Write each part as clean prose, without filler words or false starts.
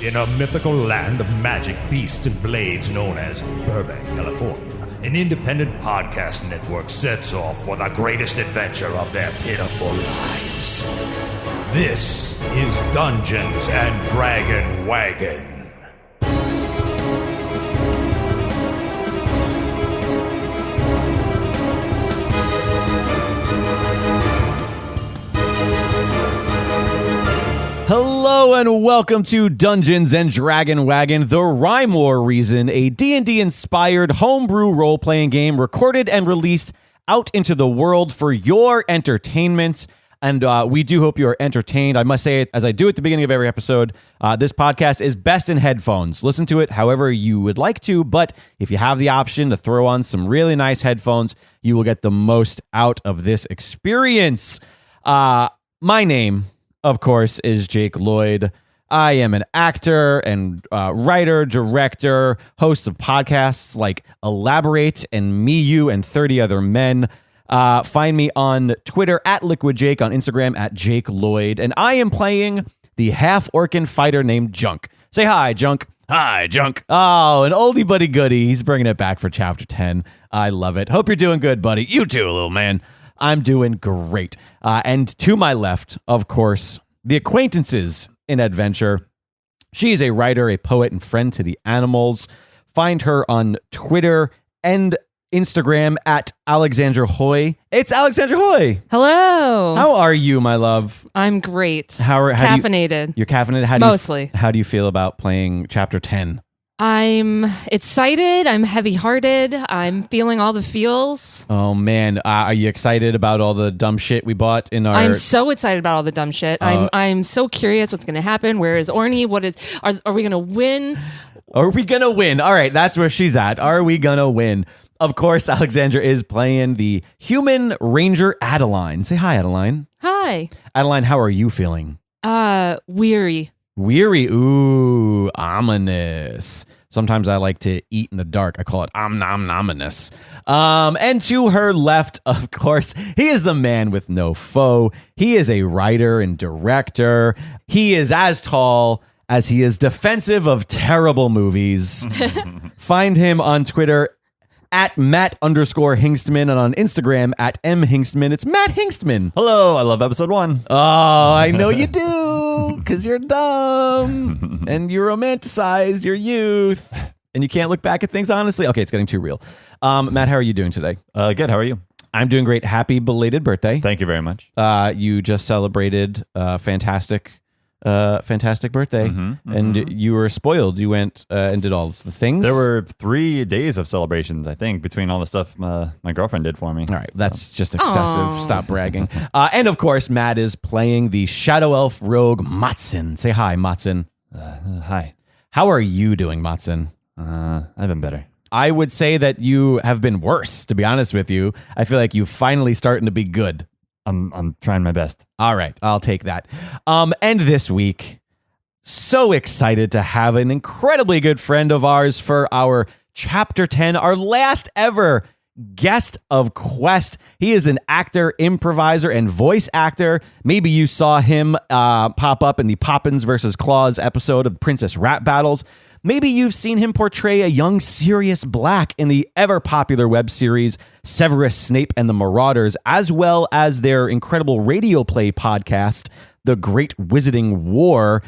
In a mythical land of magic beasts and blades known as Burbank, California, an independent podcast network sets off for the greatest adventure of their pitiful lives. This is Dungeons and Dragon Wagon. Hello and welcome to Dungeons and Dragon Wagon, the Rhyme or Reason, a D&D inspired homebrew role-playing game recorded and released out into the world for your entertainment. And we do hope you are entertained. I must say it, as I do at the beginning of every episode, this podcast is best in headphones. Listen to it however you would like to, but if you have the option to throw on some really nice headphones, you will get the most out of this experience. My name, of course, is Jake Lloyd. I am an actor and writer, director, host of podcasts like Elaborate and Me, You, and 30 Other Men. Find me on Twitter at Liquid Jake, on Instagram at Jake Lloyd, and I am playing the half-orcan fighter named Junk. Say hi, Junk. Hi, Junk. Oh, an oldie buddy goodie. He's bringing it back for Chapter 10. I love it. Hope you're doing good, buddy. You too, little man. I'm doing great. And to my left, of course, the acquaintances in adventure. She is a writer, a poet, and friend to the animals. Find her on Twitter and Instagram at Alexandra Hoy. It's Alexandra Hoy. Hello. How are you, my love? I'm great. How caffeinated. You're caffeinated? Mostly. How do you feel about playing Chapter 10? I'm excited. I'm heavy-hearted. I'm feeling all the feels. Oh, man. Are you excited about all the dumb shit we bought in our... I'm so excited about all the dumb shit. I'm so curious what's going to happen. Where is Ornie? Are we going to win? Are we going to win? All right, that's where she's at. Are we going to win? Of course, Alexandra is playing the human ranger Adeline. Say hi, Adeline. Hi. Adeline, how are you feeling? Weary. Weary. Ooh, ominous. Sometimes I like to eat in the dark. I call it ominous. And to her left, of course, he is the man with no foe. He is a writer and director. He is as tall as he is defensive of terrible movies. Find him on Twitter at Matt_Hingstman and on Instagram at mhingstman. It's Matt Hingstman. Hello, I love episode 1. Oh, I know you do, because you're dumb and you romanticize your youth and you can't look back at things honestly. Okay, it's getting too real. Matt, how are you doing today? Good, how are you? I'm doing great. Happy belated birthday. Thank you very much. You just celebrated fantastic birthday, and you were spoiled. You went and did all the things. There were 3 days of celebrations, I think, between all the stuff my girlfriend did for me. All right, that's just excessive. Stop bragging. And of course, Matt is playing the Shadow Elf rogue Matson. Say hi, Matson. Hi. How are you doing, Matson? I've been better. I would say that you have been worse, to be honest with you. I feel like you're finally starting to be good. I'm trying my best. All right, I'll take that. And this week, so excited to have an incredibly good friend of ours for our Chapter 10, our last ever guest of Quest. He is an actor, improviser, and voice actor. Maybe you saw him pop up in the Poppins versus Claus episode of Princess Rap Battles. Maybe you've seen him portray a young Sirius Black in the ever-popular web series Severus Snape and the Marauders, as well as their incredible radio play podcast, The Great Wizarding War.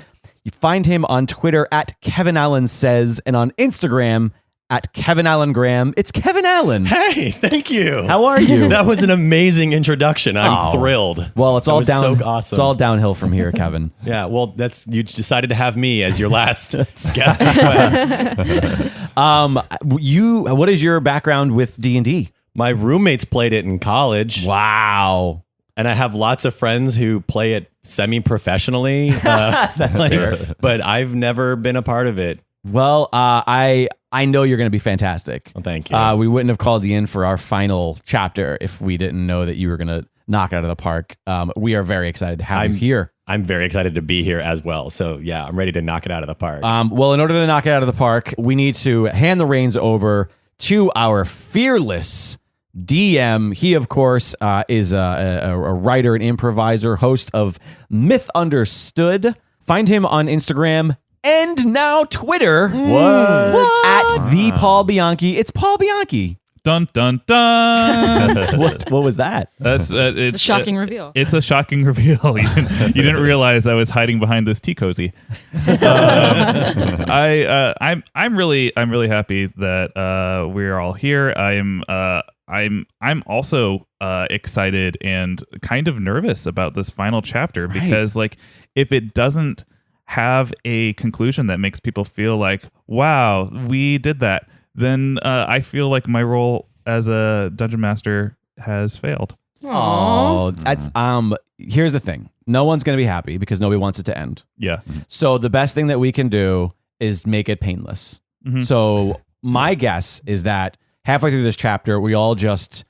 You find him on Twitter at Kevin Allen Says and on Instagram at Kevin Allen Graham. It's Kevin Allen. Hey, thank you. How are you? That was an amazing introduction. I'm thrilled. Well, it's all so awesome. It's all downhill from here, Kevin. Yeah, well, you decided to have me as your last guest request. What is your background with D&D? My roommates played it in college. Wow. And I have lots of friends who play it semi-professionally. That's fair. But I've never been a part of it. Well, I know you're going to be fantastic. Well, thank you. We wouldn't have called you in for our final chapter if we didn't know that you were going to knock it out of the park. We are very excited to have you here. I'm very excited to be here as well. So, yeah, I'm ready to knock it out of the park. Well, in order to knock it out of the park, we need to hand the reins over to our fearless DM. He, of course, is a writer and improviser, host of Myth Understood. Find him on Instagram and now Twitter. What? At the Paul Bianchi. It's Paul Bianchi. Dun dun dun. What was that? That's it's A shocking reveal. It's a shocking reveal. You didn't realize I was hiding behind this tea cozy. I'm really happy that we're all here. I'm also excited and kind of nervous about this final chapter because like if it doesn't have a conclusion that makes people feel like, wow, we did that, then I feel like my role as a dungeon master has failed. Oh, that's here's the thing. No one's going to be happy because nobody wants it to end. Yeah. So the best thing that we can do is make it painless. Mm-hmm. So my guess is that halfway through this chapter, we all just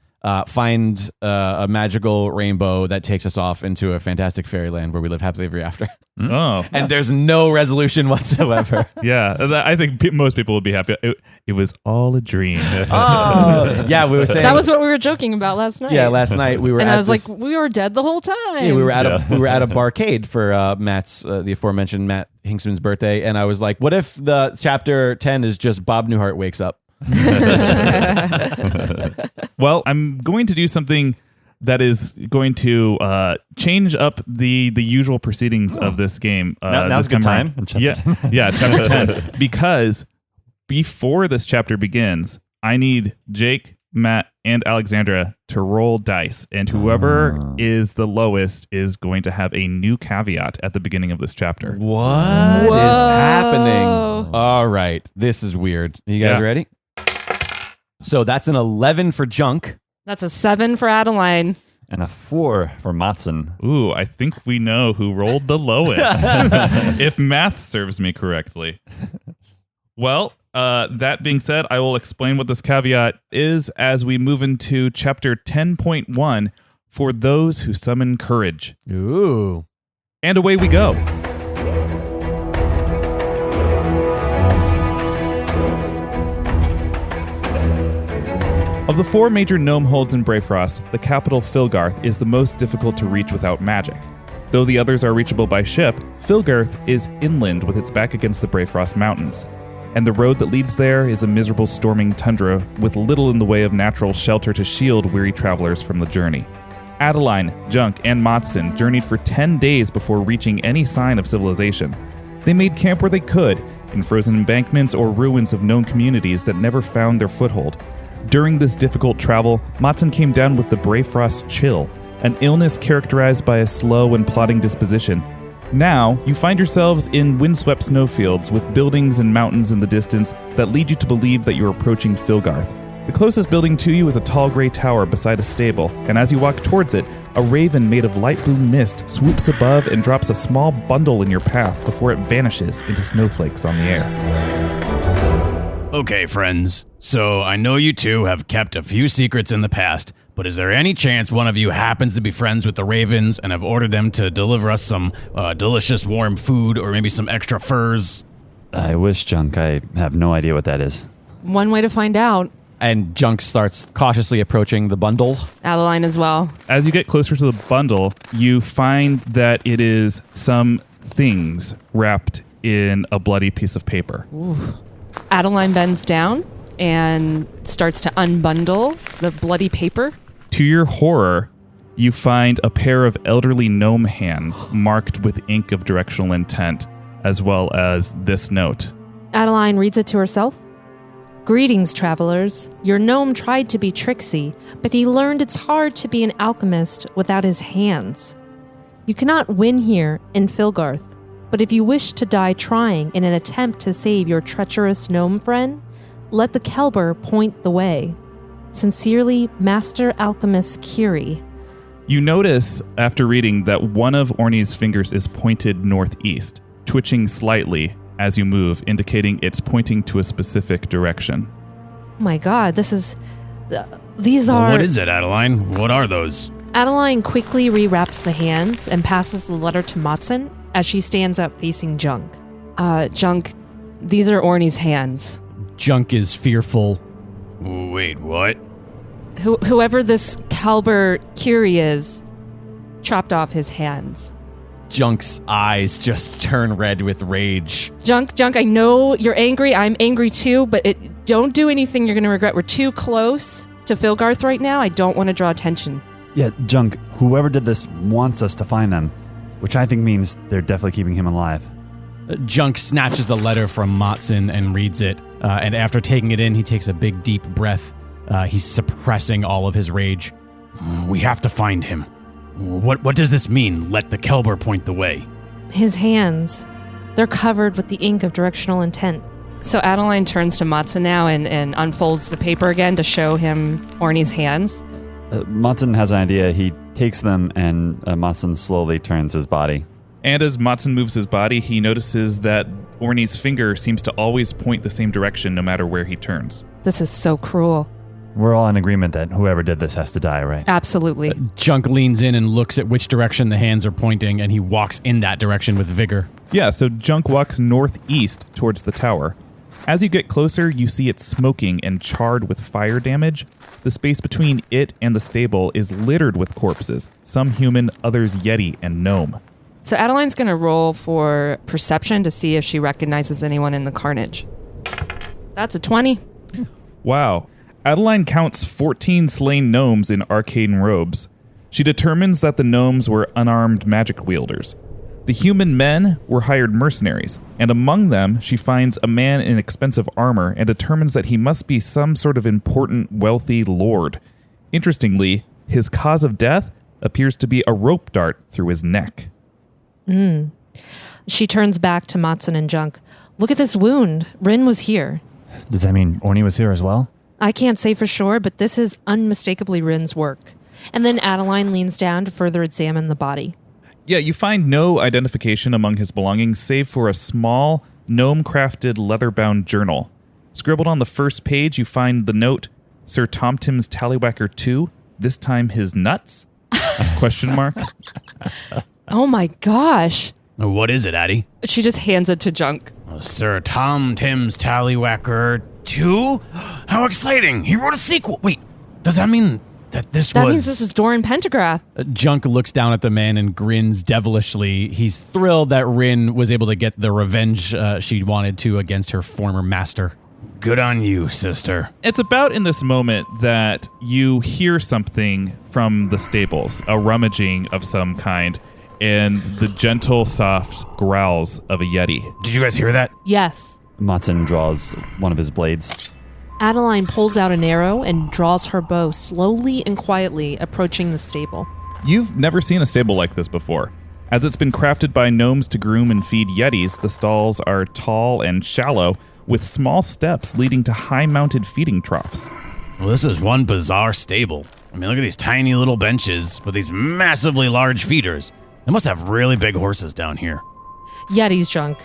find a magical rainbow that takes us off into a fantastic fairyland where we live happily ever after. Oh. And there's no resolution whatsoever. Yeah. I think most people would be happy. It was all a dream. Oh, yeah, we were saying That was what we were joking about last night. Yeah, last night we were and at I was this, like, we were dead the whole time. yeah, we were at a barcade for Matt's the aforementioned Matt Hinksman's birthday, and I was like, what if the chapter 10 is just Bob Newhart wakes up? Well, I'm going to do something that is going to change up the usual proceedings of this game. Now's a good time. Yeah, chapter 10. Because before this chapter begins, I need Jake, Matt, and Alexandra to roll dice, and whoever is the lowest is going to have a new caveat at the beginning of this chapter. What is happening? All right, this is weird. You guys ready? So that's an 11 for Junk. That's a 7 for Adeline. And a 4 for Matson. Ooh, I think we know who rolled the lowest. If math serves me correctly. Well, that being said, I will explain what this caveat is as we move into chapter 10.1 for those who summon courage. Ooh. And away we go. Of the 4 major gnome holds in Braefrost, the capital Filgarth is the most difficult to reach without magic. Though the others are reachable by ship, Filgarth is inland with its back against the Braefrost Mountains. And the road that leads there is a miserable storming tundra with little in the way of natural shelter to shield weary travelers from the journey. Adeline, Junk, and Matson journeyed for 10 days before reaching any sign of civilization. They made camp where they could, in frozen embankments or ruins of known communities that never found their foothold. During this difficult travel, Matson came down with the Braefrost chill, an illness characterized by a slow and plodding disposition. Now, you find yourselves in windswept snowfields with buildings and mountains in the distance that lead you to believe that you're approaching Filgarth. The closest building to you is a tall gray tower beside a stable, and as you walk towards it, a raven made of light blue mist swoops above and drops a small bundle in your path before it vanishes into snowflakes on the air. Okay, friends. So I know you two have kept a few secrets in the past, but is there any chance one of you happens to be friends with the ravens and have ordered them to deliver us some delicious warm food or maybe some extra furs? I wish, Junk. I have no idea what that is. One way to find out. And Junk starts cautiously approaching the bundle. Adeline as well. As you get closer to the bundle, you find that it is some things wrapped in a bloody piece of paper. Ooh. Adeline bends down and starts to unbundle the bloody paper. To your horror, you find a pair of elderly gnome hands marked with ink of directional intent, as well as this note. Adeline reads it to herself. Greetings, travelers. Your gnome tried to be tricksy, but he learned it's hard to be an alchemist without his hands. You cannot win here in Filgarth, but if you wish to die trying in an attempt to save your treacherous gnome friend, let the Kelber point the way. Sincerely, Master Alchemist Curie. You notice, after reading, that one of Ornie's fingers is pointed northeast, twitching slightly as you move, indicating it's pointing to a specific direction. Oh my god, this is... these are... What is it, Adeline? What are those? Adeline quickly rewraps the hands and passes the letter to Matson as she stands up facing Junk. Junk, these are Ornie's hands. Junk is fearful. Wait, what? Whoever this Kelber Curie is chopped off his hands. Junk's eyes just turn red with rage. Junk, I know you're angry. I'm angry too, but don't do anything you're going to regret. We're too close to Filgarth right now. I don't want to draw attention. Yeah, Junk, whoever did this wants us to find them, which I think means they're definitely keeping him alive. Junk snatches the letter from Matson and reads it. And after taking it in, he takes a big, deep breath. He's suppressing all of his rage. We have to find him. What does this mean? Let the Kelber point the way. His hands, they're covered with the ink of directional intent. So Adeline turns to Matson now and unfolds the paper again to show him Ornie's hands. Matson has an idea. He takes them, and Matson slowly turns his body. And as Matson moves his body, he notices that Ornie's finger seems to always point the same direction no matter where he turns. This is so cruel. We're all in agreement that whoever did this has to die, right? Absolutely. Junk leans in and looks at which direction the hands are pointing, and he walks in that direction with vigor. Yeah, so Junk walks northeast towards the tower. As you get closer, you see it smoking and charred with fire damage. The space between it and the stable is littered with corpses, some human, others Yeti and gnome. So Adeline's going to roll for perception to see if she recognizes anyone in the carnage. That's a 20. Wow. Adeline counts 14 slain gnomes in arcane robes. She determines that the gnomes were unarmed magic wielders. The human men were hired mercenaries, and among them she finds a man in expensive armor and determines that he must be some sort of important, wealthy lord. Interestingly, his cause of death appears to be a rope dart through his neck. She turns back to Matson and Junk. Look at this wound. Rin was here. Does that mean Ornie was here as well? I can't say for sure, but this is unmistakably Rin's work. And then Adeline leans down to further examine the body. Yeah, you find no identification among his belongings save for a small, gnome-crafted leather-bound journal. Scribbled on the first page, you find the note, Sir Tomtim's Tallywhacker 2, this time his nuts? Question mark. Oh my gosh. What is it, Addie? She just hands it to Junk. Sir Tim's Tallywhacker 2? How exciting! He wrote a sequel. Wait, does that mean that That means this is Doran Pentagraph. Junk looks down at the man and grins devilishly. He's thrilled that Rin was able to get the revenge she wanted to against her former master. Good on you, sister. It's about in this moment that you hear something from the stables, a rummaging of some kind, and the gentle, soft growls of a Yeti. Did you guys hear that? Yes. Matson draws one of his blades. Adeline pulls out an arrow and draws her bow slowly and quietly, approaching the stable. You've never seen a stable like this before. As it's been crafted by gnomes to groom and feed Yetis, the stalls are tall and shallow, with small steps leading to high-mounted feeding troughs. Well, this is one bizarre stable. I mean, look at these tiny little benches with these massively large feeders. They must have really big horses down here. Yetis, Junk.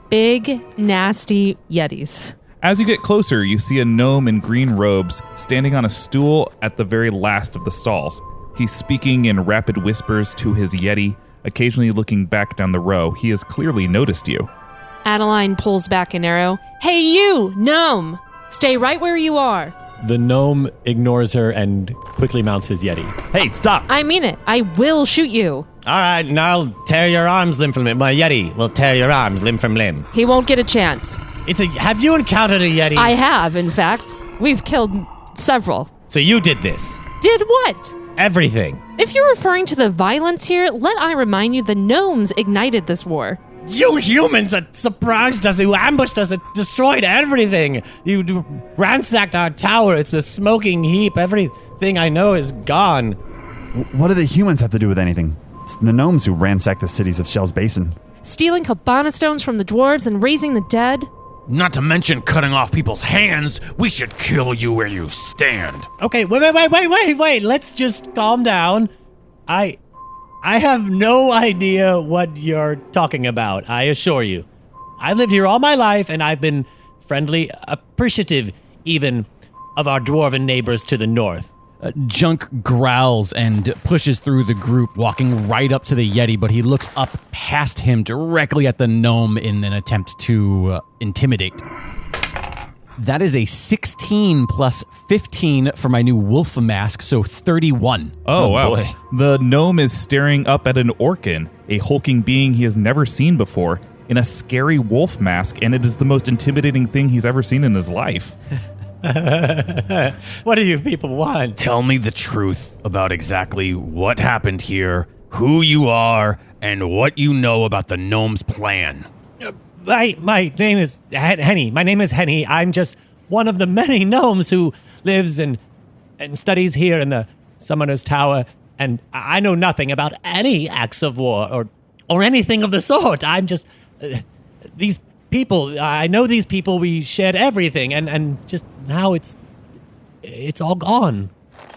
Big, nasty Yetis. As you get closer, you see a gnome in green robes standing on a stool at the very last of the stalls. He's speaking in rapid whispers to his Yeti, occasionally looking back down the row. He has clearly noticed you. Adeline pulls back an arrow. Hey, you, gnome! Stay right where you are. The gnome ignores her and quickly mounts his Yeti. Hey, stop! I mean it. I will shoot you. All right, now I'll tear your arms limb from limb. My Yeti will tear your arms limb from limb. He won't get a chance. Have you encountered a Yeti? I have, in fact. We've killed several. So you did this? Did what? Everything. If you're referring to the violence here, let I remind you the gnomes ignited this war. You humans surprised us, you ambushed us, it destroyed everything. You ransacked our tower, it's a smoking heap. Everything I know is gone. What do the humans have to do with anything? It's the gnomes who ransacked the cities of Shell's Basin. Stealing cabana stones from the dwarves and raising the dead. Not to mention cutting off people's hands. We should kill you where you stand. Okay, wait. Let's just calm down. I have no idea what you're talking about, I assure you. I've lived here all my life, and I've been friendly, appreciative even, of our dwarven neighbors to the north. Junk growls and pushes through the group, walking right up to the Yeti, but he looks up past him directly at the gnome in an attempt to intimidate. That is a 16 plus 15 for my new wolf mask, so 31. Oh, wow. Boy. The gnome is staring up at an orkin. a hulking being he has never seen before, in a scary wolf mask, and it is the most intimidating thing he's ever seen in his life. What do you people want? Tell me the truth about exactly what happened here, who you are, and what you know about the gnome's plan. My name is Henny. My name is Henny. I'm just one of the many gnomes who lives and studies here in the Summoner's Tower, and I know nothing about any acts of war or anything of the sort. I'm just these people. I know these people. We shared everything, and just now it's all gone.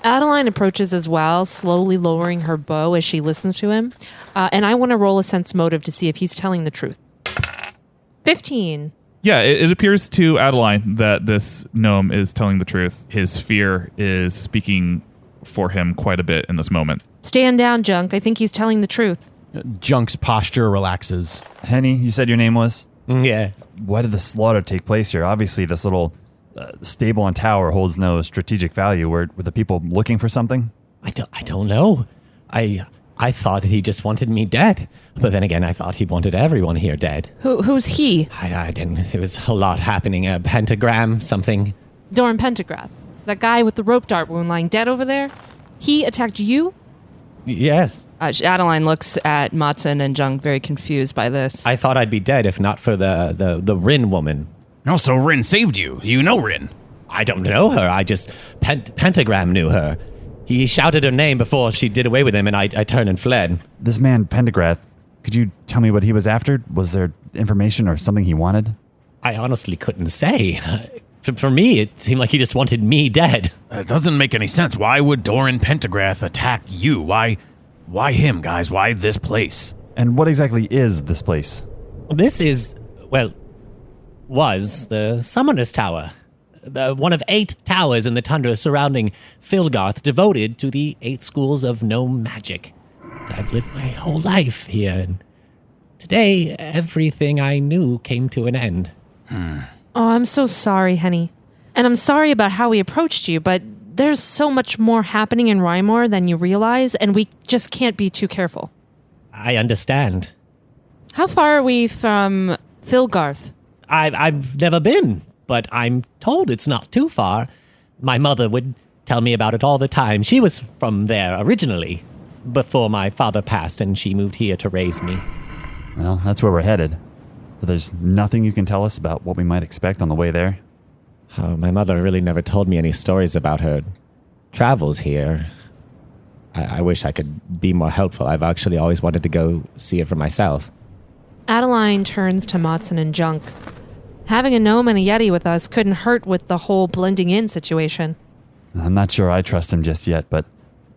Adeline approaches as well, slowly lowering her bow as she listens to him. And I want to roll a sense motive to see if he's telling the truth. 15. Yeah, it appears to Adeline that this gnome is telling the truth. His fear is speaking for him quite a bit in this moment. Stand down, Junk. I think he's telling the truth. Junk's posture relaxes. Henny, you said your name was? Yes. Why did the slaughter take place here? Obviously, this little stable and tower holds no strategic value. Were the people looking for something? I don't know. I thought he just wanted me dead. But then again, I thought he wanted everyone here dead. Who's he? I didn't. It was a lot happening. A pentagram, something. Doran Pentagrath. That guy with the rope dart wound lying dead over there? He attacked you? Yes. Adeline looks at Matson and Junk very confused by this. I thought I'd be dead if not for the Rin woman. Oh, so Rin saved you. You know Rin. I don't know her. I just... Pentagram knew her. He shouted her name before she did away with him, and I turned and fled. This man, Pendergrath, could you tell me what he was after? Was there information or something he wanted? I honestly couldn't say. For me, it seemed like he just wanted me dead. It doesn't make any sense. Why would Doran Pentagrath attack you? Why him, guys? Why this place? And what exactly is this place? This is, was the Summoner's Tower. One of 8 towers in the tundra surrounding Filgarth, devoted to the 8 schools of gnome magic. I've lived my whole life here, and today everything I knew came to an end. Oh, I'm so sorry, Henny. And I'm sorry about how we approached you, but there's so much more happening in Rymor than you realize, and we just can't be too careful. I understand. How far are we from Filgarth? I've never been, but I'm told it's not too far. My mother would tell me about it all the time. She was from there originally, before my father passed, and she moved here to raise me. Well, that's where we're headed. So there's nothing you can tell us about what we might expect on the way there? Oh, my mother really never told me any stories about her travels here. I wish I could be more helpful. I've actually always wanted to go see it for myself. Adeline turns to Matson and Junk. Having a gnome and a Yeti with us couldn't hurt with the whole blending in situation. I'm not sure I trust him just yet, but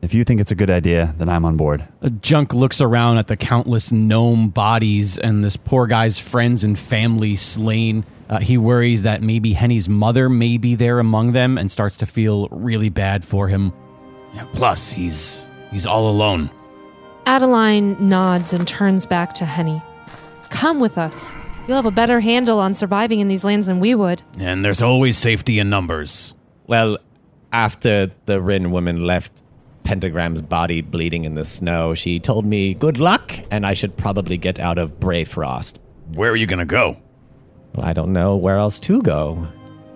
if you think it's a good idea, then I'm on board. Junk looks around at the countless gnome bodies and this poor guy's friends and family slain. He worries that maybe Henny's mother may be there among them and starts to feel really bad for him. Yeah, plus, he's all alone. Adeline nods and turns back to Henny. Come with us. You'll have a better handle on surviving in these lands than we would. And there's always safety in numbers. Well, after the Rin woman left Pentagram's body bleeding in the snow, she told me good luck, and I should probably get out of Braefrost. Where are you going to go? Well, I don't know where else to go.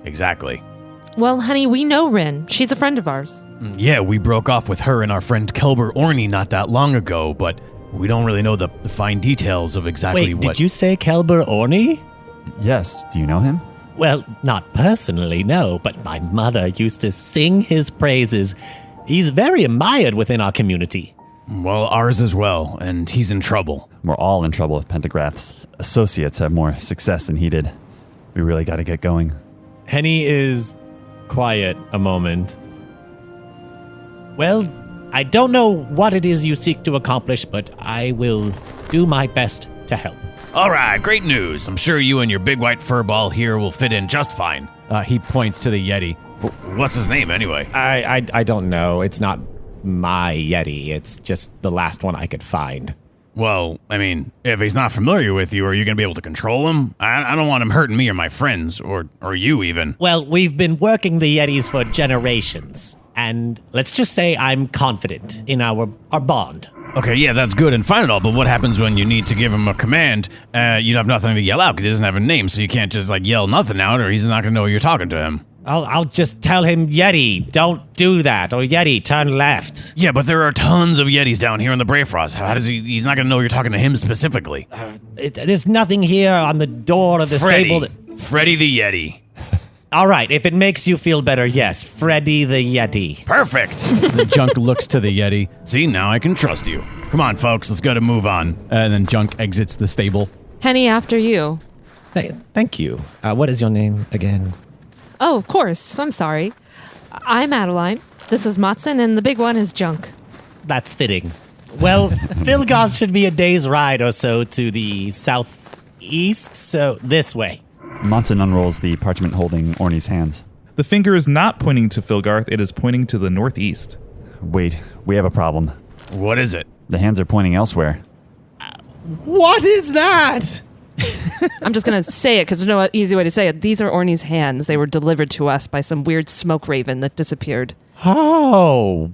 Exactly. Well, honey, we know Rin. She's a friend of ours. Yeah, we broke off with her and our friend Kelber Ornie not that long ago, but we don't really know the fine details of exactly what... Wait, did you say Kelber Ornie? Yes. Do you know him? Well, not personally, no, but my mother used to sing his praises. He's very admired within our community. Well, ours as well, and he's in trouble. We're all in trouble if Pentagraph's associates have more success than he did. We really got to get going. Henny is quiet a moment. Well, I don't know what it is you seek to accomplish, but I will do my best to help. All right, great news. I'm sure you and your big white furball here will fit in just fine. He points to the Yeti. What's his name, anyway? I don't know. It's not my Yeti. It's just the last one I could find. Well, I mean, if he's not familiar with you, are you going to be able to control him? I don't want him hurting me or my friends, or you even. Well, we've been working the Yetis for generations, And let's just say I'm confident in our bond. Okay, yeah, that's good and fine and all, but what happens when you need to give him a command? You have nothing to yell out because he doesn't have a name, so you can't just yell nothing out or he's not going to know you're talking to him. I'll just tell him, Yeti, don't do that, or Yeti, turn left. Yeah, but there are tons of Yetis down here in the Braefrost. How does he's not going to know you're talking to him specifically. There's nothing here on the door of the stable Freddy the Yeti. All right, if it makes you feel better, yes, Freddy the Yeti. Perfect. The Junk looks to the Yeti. See, now I can trust you. Come on, folks, let's go to move on. And then Junk exits the stable. Henny, after you. Thank you. What is your name again? Oh, of course. I'm sorry. I'm Adeline. This is Matson, and the big one is Junk. That's fitting. Well, Filgarth should be a day's ride or so to the southeast, so this way. Monson unrolls the parchment holding Ornie's hands. The finger is not pointing to Filgarth, it is pointing to the northeast. Wait, we have a problem. What is it? The hands are pointing elsewhere. What is that? I'm just going to say it because there's no easy way to say it. These are Ornie's hands. They were delivered to us by some weird smoke raven that disappeared. Oh,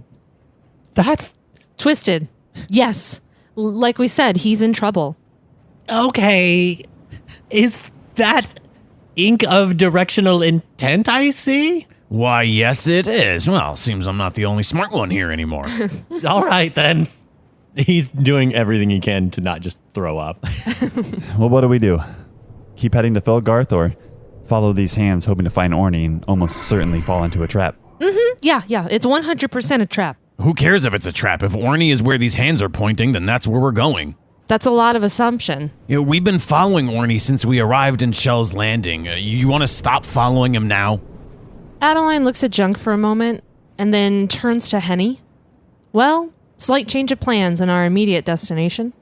that's... Twisted. Yes. Like we said, he's in trouble. Okay. Is that ink of directional intent I see? Why, yes, it is. Well, seems I'm not the only smart one here anymore. All right, then. He's doing everything he can to not just throw up. Well, what do we do? Keep heading to Filgarth or follow these hands hoping to find Ornie and almost certainly fall into a trap? Mm-hmm. Yeah. It's 100% a trap. Who cares if it's a trap? If Ornie is where these hands are pointing, then that's where we're going. That's a lot of assumption. You know, we've been following Ornie since we arrived in Shell's Landing. You want to stop following him now? Adeline looks at Junk for a moment and then turns to Henny. Well, slight change of plans in our immediate destination.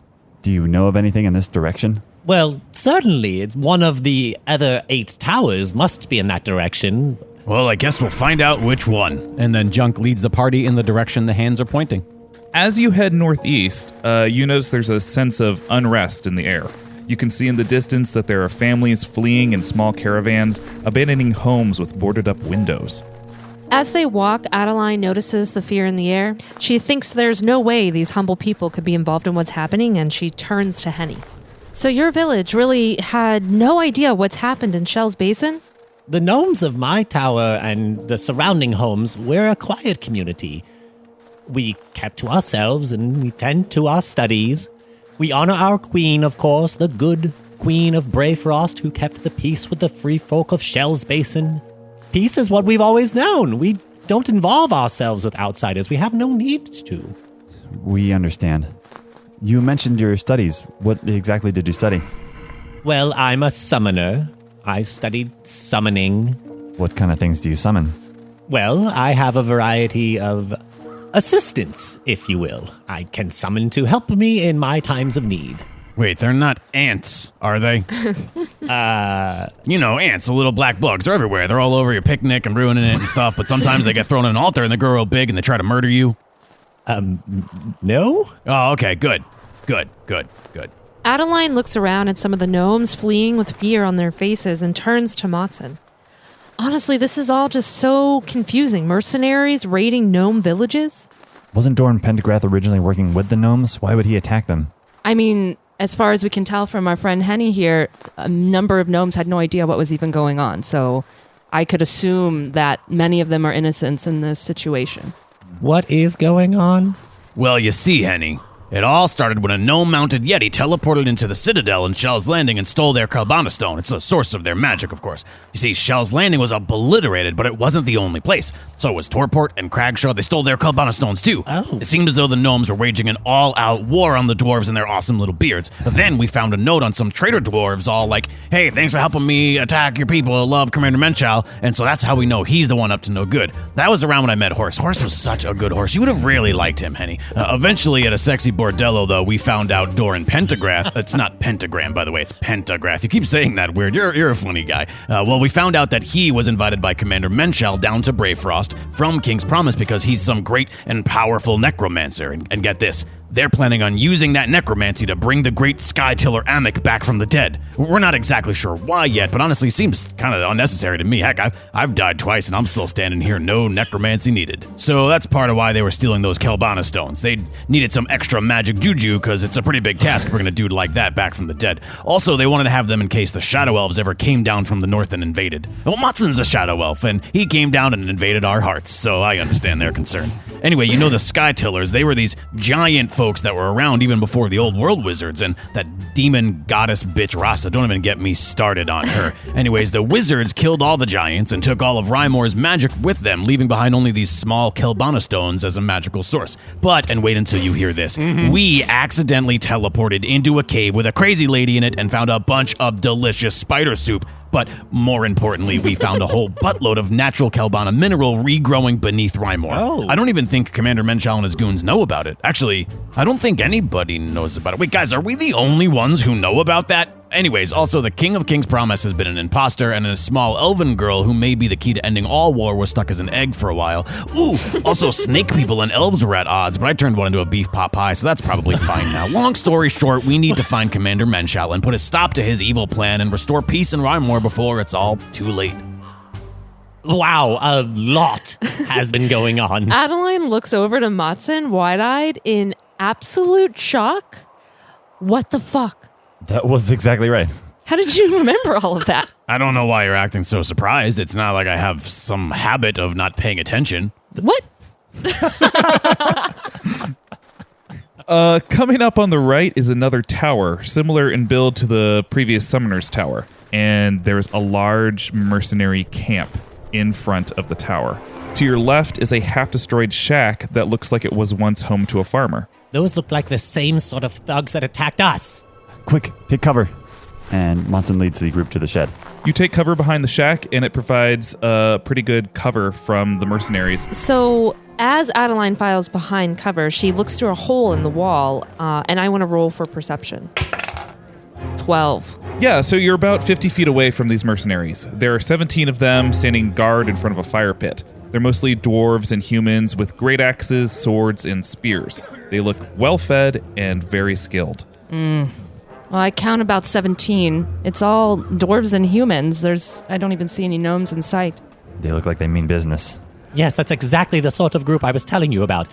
Do you know of anything in this direction? Well, certainly. One of the other 8 towers must be in that direction. Well, I guess we'll find out which one. And then Junk leads the party in the direction the hands are pointing. As you head northeast, you notice there's a sense of unrest in the air. You can see in the distance that there are families fleeing in small caravans, abandoning homes with boarded up windows. As they walk, Adeline notices the fear in the air. She thinks there's no way these humble people could be involved in what's happening, and she turns to Henny. So your village really had no idea what's happened in Shell's Basin? The gnomes of my tower and the surrounding homes, we're a quiet community. We kept to ourselves and we tend to our studies. We honor our queen, of course, the good queen of Braefrost who kept the peace with the free folk of Shell's Basin. Peace is what we've always known. We don't involve ourselves with outsiders. We have no need to. We understand. You mentioned your studies. What exactly did you study? Well, I'm a summoner. I studied summoning. What kind of things do you summon? Well, I have a variety of assistants, if you will. I can summon to help me in my times of need. Wait, they're not ants, are they? You know, ants, the little black bugs. They're everywhere. They're all over your picnic and ruining it and stuff, but sometimes they get thrown in an altar and they grow real big and they try to murder you. No? Oh, okay, good. Adeline looks around at some of the gnomes fleeing with fear on their faces and turns to Matson. Honestly, this is all just so confusing. Mercenaries raiding gnome villages? Wasn't Dorn Pentagrath originally working with the gnomes? Why would he attack them? I mean, as far as we can tell from our friend Henny here, a number of gnomes had no idea what was even going on. So I could assume that many of them are innocents in this situation. What is going on? Well, you see, Henny, it all started when a gnome-mounted Yeti teleported into the Citadel in Shell's Landing and stole their Kalbana stone. It's the source of their magic, of course. You see, Shell's Landing was obliterated, but it wasn't the only place. So was Torport and Cragshaw. They stole their Kalbana stones, too. Oh. It seemed as though the gnomes were waging an all-out war on the dwarves and their awesome little beards. But then we found a note on some traitor dwarves all like, hey, thanks for helping me attack your people. I love Commander Menchal. And so that's how we know he's the one up to no good. That was around when I met Horse. Horse was such a good horse. You would have really liked him, Henny. Eventually, at a sexy bordello, though, we found out Doran Pentagrath. It's not pentagram, by the way. It's pentagraph. You keep saying that weird. You're a funny guy. Well, we found out that he was invited by Commander Menchal down to Braefrost from King's Promise because he's some great and powerful necromancer. And get this, they're planning on using that necromancy to bring the great Sky Tiller Amik back from the dead. We're not exactly sure why yet, but honestly seems kind of unnecessary to me. Heck, I've died twice and I'm still standing here, no necromancy needed. So that's part of why they were stealing those Kelbana stones. They needed some extra magic juju because it's a pretty big task bringing a dude like that back from the dead. Also, they wanted to have them in case the Shadow Elves ever came down from the north and invaded. Well, Matsun's a Shadow Elf, and he came down and invaded our hearts, so I understand their concern. Anyway, you know the Sky Tillers, they were these giant folks that were around even before the old world wizards, and that demon goddess bitch Rasa, don't even get me started on her. Anyways, the wizards killed all the giants and took all of Rymor's magic with them, leaving behind only these small Kelbana stones as a magical source. But, and wait until you hear this, we accidentally teleported into a cave with a crazy lady in it and found a bunch of delicious spider soup. But more importantly, we found a whole buttload of natural Kelbana mineral regrowing beneath Rymor. Oh. I don't even think Commander Menshal and his goons know about it. Actually, I don't think anybody knows about it. Wait, guys, are we the only ones who know about that? Anyways, also the King of King's Promise has been an imposter, and a small elven girl who may be the key to ending all war was stuck as an egg for a while. Ooh, also snake people and elves were at odds, but I turned one into a beef pot pie, so that's probably fine now. Long story short, we need to find Commander Menshal and put a stop to his evil plan and restore peace in Rymor before it's all too late. Wow, a lot has been going on. Adeline looks over to Matsun, wide-eyed, in absolute shock. What the fuck? That was exactly right. How did you remember all of that? I don't know why you're acting so surprised. It's not like I have some habit of not paying attention. What? Coming up on the right is another tower, similar in build to the previous Summoner's Tower. And there's a large mercenary camp in front of the tower. To your left is a half-destroyed shack that looks like it was once home to a farmer. Those look like the same sort of thugs that attacked us. Quick, take cover. And Monson leads the group to the shed. You take cover behind the shack, and it provides a pretty good cover from the mercenaries. So, as Adeline files behind cover, she looks through a hole in the wall, and I want to roll for perception. 12. Yeah, so you're about 50 feet away from these mercenaries. There are 17 of them standing guard in front of a fire pit. They're mostly dwarves and humans with great axes, swords, and spears. They look well-fed and very skilled. Well, I count about 17. It's all dwarves and humans. I don't even see any gnomes in sight. They look like they mean business. Yes, that's exactly the sort of group I was telling you about.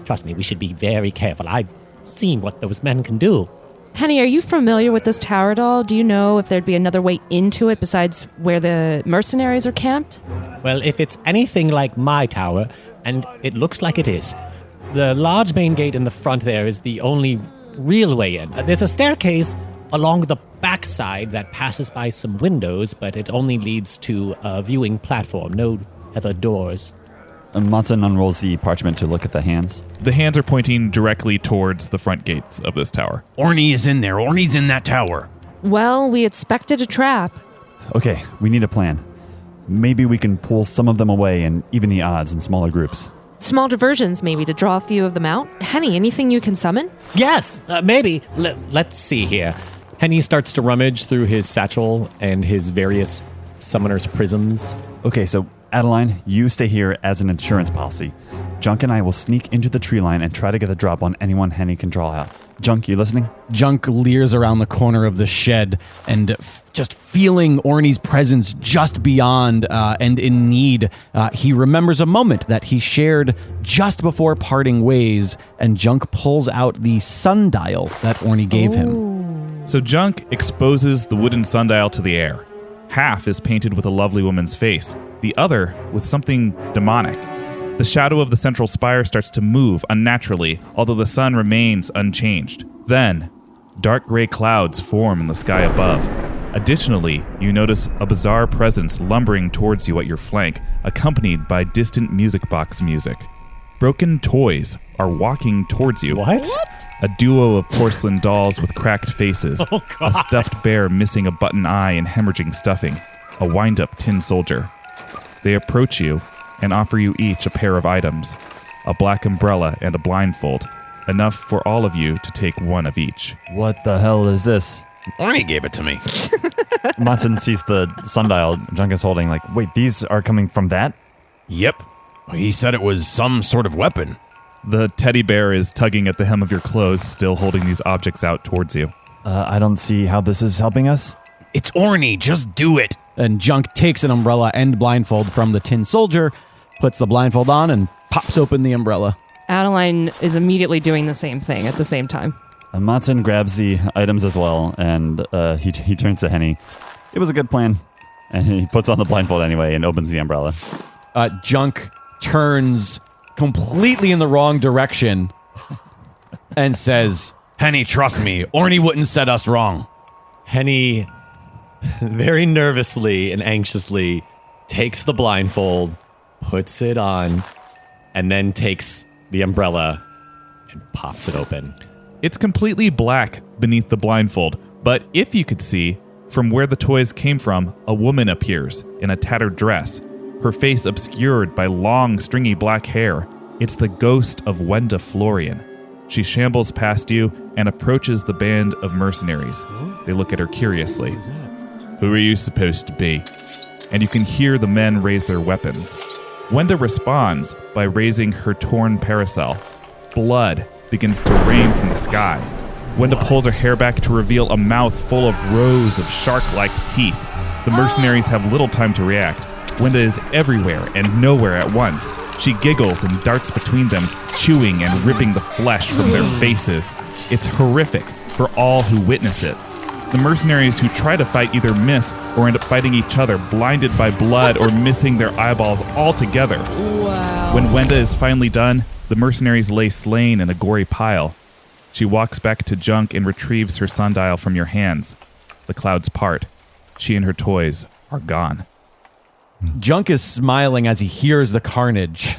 Trust me, we should be very careful. I've seen what those men can do. Henny, are you familiar with this tower at all? Do you know if there'd be another way into it besides where the mercenaries are camped? Well, if it's anything like my tower, and it looks like it is, the large main gate in the front there is the only real way in. There's a staircase along the backside that passes by some windows, but it only leads to a viewing platform, no other doors. Monson unrolls the parchment to look at the hands. The hands are pointing directly towards the front gates of this tower. Ornie is in there. Ornie's in that tower. Well, we expected a trap. Okay, we need a plan. Maybe we can pull some of them away and even the odds in smaller groups. Small diversions, maybe, to draw a few of them out. Henny, anything you can summon? Yes, maybe. Let's see here. Henny starts to rummage through his satchel and his various summoner's prisms. Okay, so Adeline, you stay here as an insurance policy. Junk and I will sneak into the tree line and try to get a drop on anyone Henny can draw out. Junk, you listening? Junk leers around the corner of the shed and just feeling Ornie's presence just beyond and in need. He remembers a moment that he shared just before parting ways, and Junk pulls out the sundial that Ornie gave him. So Junk exposes the wooden sundial to the air. Half is painted with a lovely woman's face, the other with something demonic. The shadow of the central spire starts to move unnaturally, although the sun remains unchanged. Then, dark gray clouds form in the sky above. Additionally, you notice a bizarre presence lumbering towards you at your flank, accompanied by distant music box music. Broken toys are walking towards you. What? A duo of porcelain dolls with cracked faces. Oh, God. A stuffed bear missing a button eye and hemorrhaging stuffing. A wind-up tin soldier. They approach you and offer you each a pair of items. A black umbrella and a blindfold. Enough for all of you to take one of each. What the hell is this? Ornie gave it to me. Monson sees the sundial Junk is holding, like, wait, these are coming from that? Yep. He said it was some sort of weapon. The teddy bear is tugging at the hem of your clothes, still holding these objects out towards you. I don't see how this is helping us. It's Ornie, just do it. And Junk takes an umbrella and blindfold from the tin soldier, puts the blindfold on, and pops open the umbrella. Adeline is immediately doing the same thing at the same time. Matson grabs the items as well, and he turns to Henny. It was a good plan. And he puts on the blindfold anyway and opens the umbrella. Junk turns completely in the wrong direction and says, Henny, trust me, Ornie wouldn't set us wrong. Henny very nervously and anxiously takes the blindfold, puts it on, and then takes the umbrella and pops it open. It's completely black beneath the blindfold, but if you could see, from where the toys came from, a woman appears in a tattered dress, her face obscured by long, stringy black hair. It's the ghost of Wenda Florian. She shambles past you and approaches the band of mercenaries. They look at her curiously. Who are you supposed to be? And you can hear the men raise their weapons. Wenda responds by raising her torn parasol. Blood begins to rain from the sky. Wenda pulls her hair back to reveal a mouth full of rows of shark-like teeth. The mercenaries have little time to react. Wenda is everywhere and nowhere at once. She giggles and darts between them, chewing and ripping the flesh from their faces. It's horrific for all who witness it. The mercenaries who try to fight either miss or end up fighting each other, blinded by blood or missing their eyeballs altogether. Wow. When Wenda is finally done, the mercenaries lay slain in a gory pile. She walks back to Junk and retrieves her sundial from your hands. The clouds part. She and her toys are gone. Junk is smiling as he hears the carnage.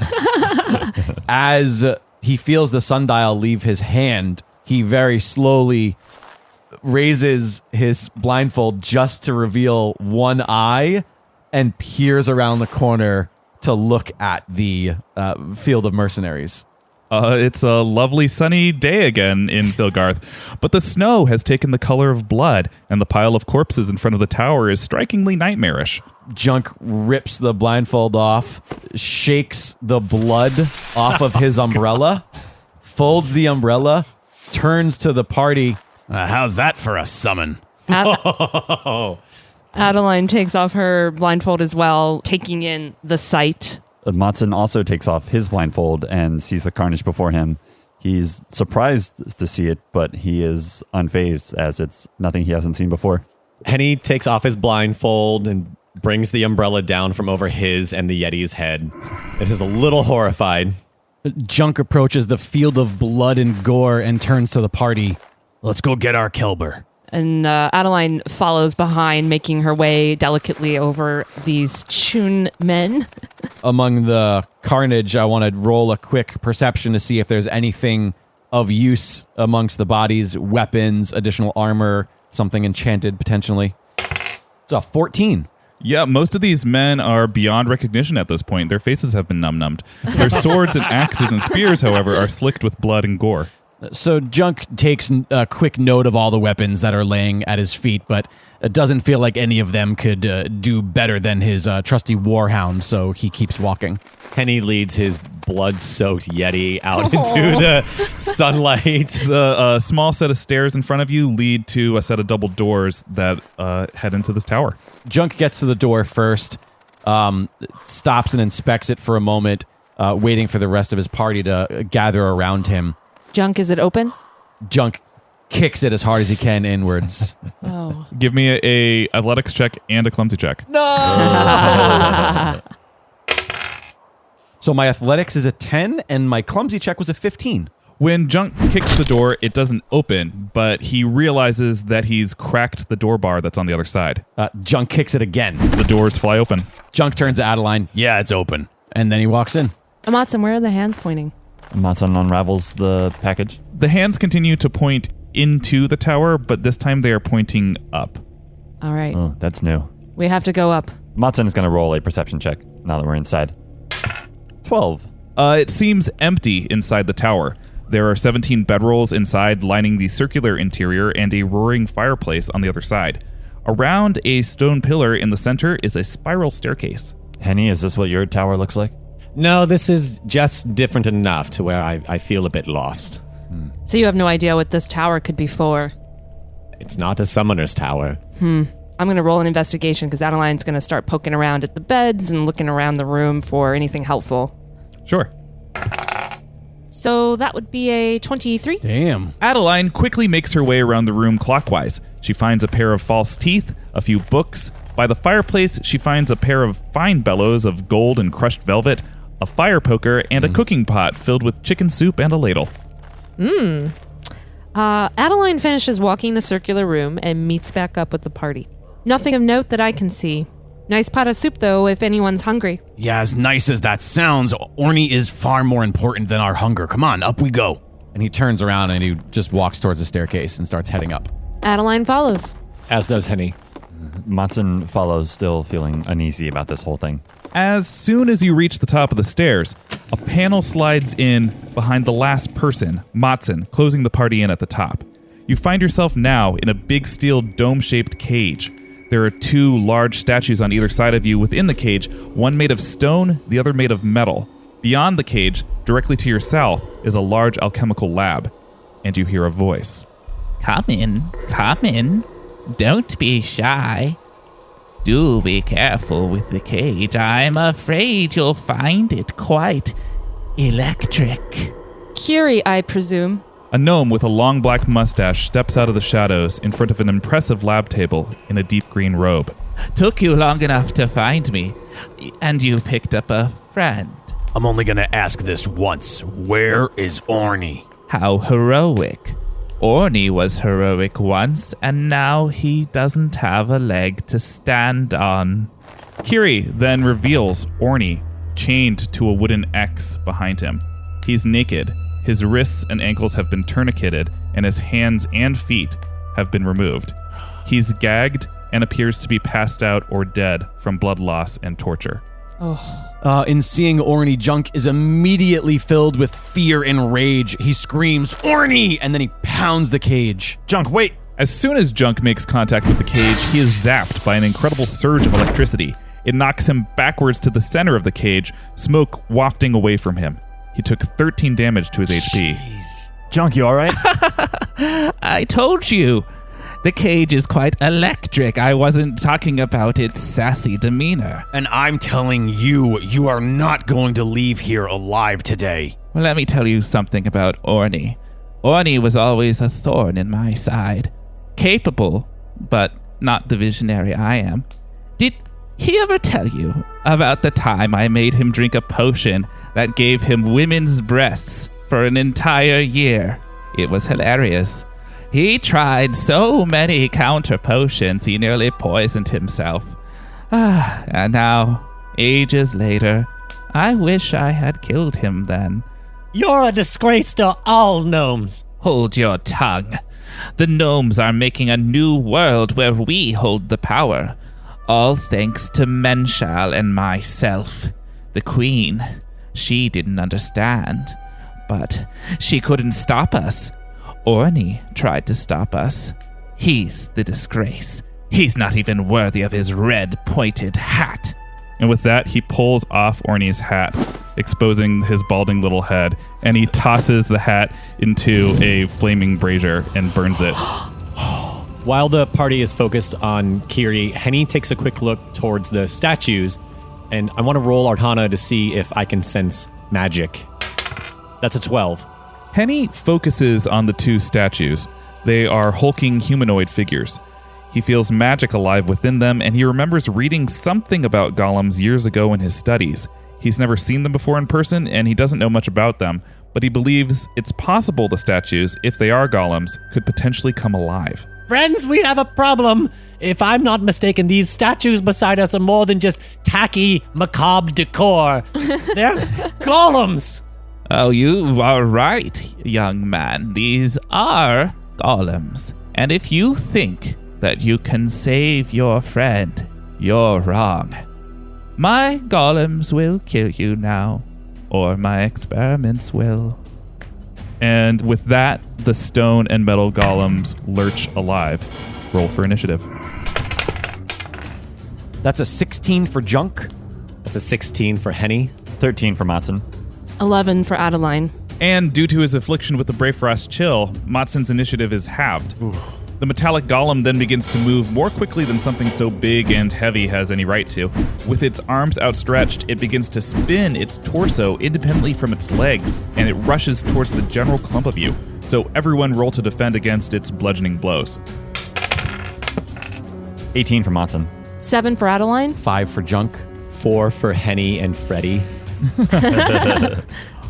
As he feels the sundial leave his hand, he very slowly raises his blindfold just to reveal one eye and peers around the corner to look at the field of mercenaries. It's a lovely sunny day again in Filgarth, but the snow has taken the color of blood, and the pile of corpses in front of the tower is strikingly nightmarish. Junk rips the blindfold off, shakes the blood off of his umbrella, folds the umbrella, turns to the party. How's that for a summon? Adeline takes off her blindfold as well, taking in the sight. Matson also takes off his blindfold and sees the carnage before him. He's surprised to see it, but he is unfazed as it's nothing he hasn't seen before. Henny takes off his blindfold and brings the umbrella down from over his and the Yeti's head. It is a little horrified. Junk approaches the field of blood and gore and turns to the party. Let's go get our Kelber. And Adeline follows behind, making her way delicately over these Chun men. Among the carnage, I want to roll a quick perception to see if there's anything of use amongst the bodies, weapons, additional armor, something enchanted potentially. It's a 14. Yeah, most of these men are beyond recognition at this point. Their faces have been numbed. Their swords and axes and spears, however, are slicked with blood and gore. So Junk takes a quick note of all the weapons that are laying at his feet, but it doesn't feel like any of them could do better than his trusty warhound, so he keeps walking. Henny leads his blood-soaked Yeti out into the sunlight. The small set of stairs in front of you lead to a set of double doors that head into this tower. Junk gets to the door first, stops and inspects it for a moment, waiting for the rest of his party to gather around him. Junk, is it open? Junk kicks it as hard as he can inwards. Oh. Give me a athletics check and a clumsy check. No! So my athletics is a 10, and my clumsy check was a 15. When Junk kicks the door, it doesn't open, but he realizes that he's cracked the door bar that's on the other side. Junk kicks it again. The doors fly open. Junk turns to Adeline. Yeah, it's open. And then he walks in. Amatsun, where are the hands pointing? Matson unravels the package. The hands continue to point into the tower, but this time they are pointing up. All right. Oh, that's new. We have to go up. Matson is going to roll a perception check now that we're inside. 12. It seems empty inside the tower. There are 17 bedrolls inside lining the circular interior and a roaring fireplace on the other side. Around a stone pillar in the center is a spiral staircase. Henny, is this what your tower looks like? No, this is just different enough to where I feel a bit lost. So you have no idea what this tower could be for? It's not a summoner's tower. I'm going to roll an investigation because Adeline's going to start poking around at the beds and looking around the room for anything helpful. Sure. So that would be a 23. Damn. Adeline quickly makes her way around the room clockwise. She finds a pair of false teeth, a few books. By the fireplace, she finds a pair of fine bellows of gold and crushed velvet, a fire poker, and a cooking pot filled with chicken soup and a ladle. Adeline finishes walking the circular room and meets back up with the party. Nothing of note that I can see. Nice pot of soup, though, if anyone's hungry. Yeah, as nice as that sounds, Ornie is far more important than our hunger. Come on, up we go. And he turns around and he just walks towards the staircase and starts heading up. Adeline follows. As does Henny. Matson follows, still feeling uneasy about this whole thing. As soon as you reach the top of the stairs, a panel slides in behind the last person, Matson, closing the party in at the top. You find yourself now in a big steel dome-shaped cage. There are two large statues on either side of you within the cage, one made of stone, the other made of metal. Beyond the cage, directly to your south, is a large alchemical lab. And you hear a voice. Come in. Don't be shy. Do be careful with the cage. I'm afraid you'll find it quite electric. Curie, I presume. A gnome with a long black mustache steps out of the shadows in front of an impressive lab table in a deep green robe. Took you long enough to find me, and you picked up a friend. I'm only gonna ask this once. Where is Ornie? How heroic. Ornie was heroic once, and now he doesn't have a leg to stand on. Curie then reveals Ornie, chained to a wooden X behind him. He's naked. His wrists and ankles have been tourniqueted, and his hands and feet have been removed. He's gagged and appears to be passed out or dead from blood loss and torture. In seeing Ornie, Junk is immediately filled with fear and rage. He screams, "Ornie!" and then he pounds the cage. Junk, wait! As soon as Junk makes contact with the cage, he is zapped by an incredible surge of electricity. It knocks him backwards to the center of the cage, smoke wafting away from him. He took 13 damage to his HP. Junk, you alright? I told you. The cage is quite electric. I wasn't talking about its sassy demeanor. And I'm telling you, you are not going to leave here alive today. Well, let me tell you something about Ornie. Ornie was always a thorn in my side. Capable, but not the visionary I am. Did he ever tell you about the time I made him drink a potion that gave him women's breasts for an entire year? It was hilarious. He tried so many counter potions, he nearly poisoned himself. And now, ages later, I wish I had killed him then. You're a disgrace to all gnomes. Hold your tongue. The gnomes are making a new world where we hold the power. All thanks to Menshal and myself. The queen, she didn't understand. But she couldn't stop us. Ornie tried to stop us. He's the disgrace. He's not even worthy of his red pointed hat. And with that, he pulls off Ornie's hat, exposing his balding little head, and he tosses the hat into a flaming brazier and burns it. While the party is focused on Kiri, Henny takes a quick look towards the statues, and I want to roll Arcana to see if I can sense magic. That's a 12. Henny focuses on the two statues. They are hulking humanoid figures. He feels magic alive within them, and he remembers reading something about golems years ago in his studies. He's never seen them before in person, and he doesn't know much about them, but he believes it's possible the statues, if they are golems, could potentially come alive. Friends, we have a problem. If I'm not mistaken, these statues beside us are more than just tacky, macabre decor. They're golems. Oh, you are right, young man. These are golems. And if you think that you can save your friend, you're wrong. My golems will kill you now, or my experiments will. And with that, the stone and metal golems lurch alive. Roll for initiative. That's a 16 for Junk. That's a 16 for Henny. 13 for Matson. 11 for Adeline. And due to his affliction with the Braefrost chill, Matson's initiative is halved. The metallic golem then begins to move more quickly than something so big and heavy has any right to. With its arms outstretched, it begins to spin its torso independently from its legs, and it rushes towards the general clump of you. So everyone roll to defend against its bludgeoning blows. 18 for Matson. 7 for Adeline. 5 for Junk. 4 for Henny and Freddy.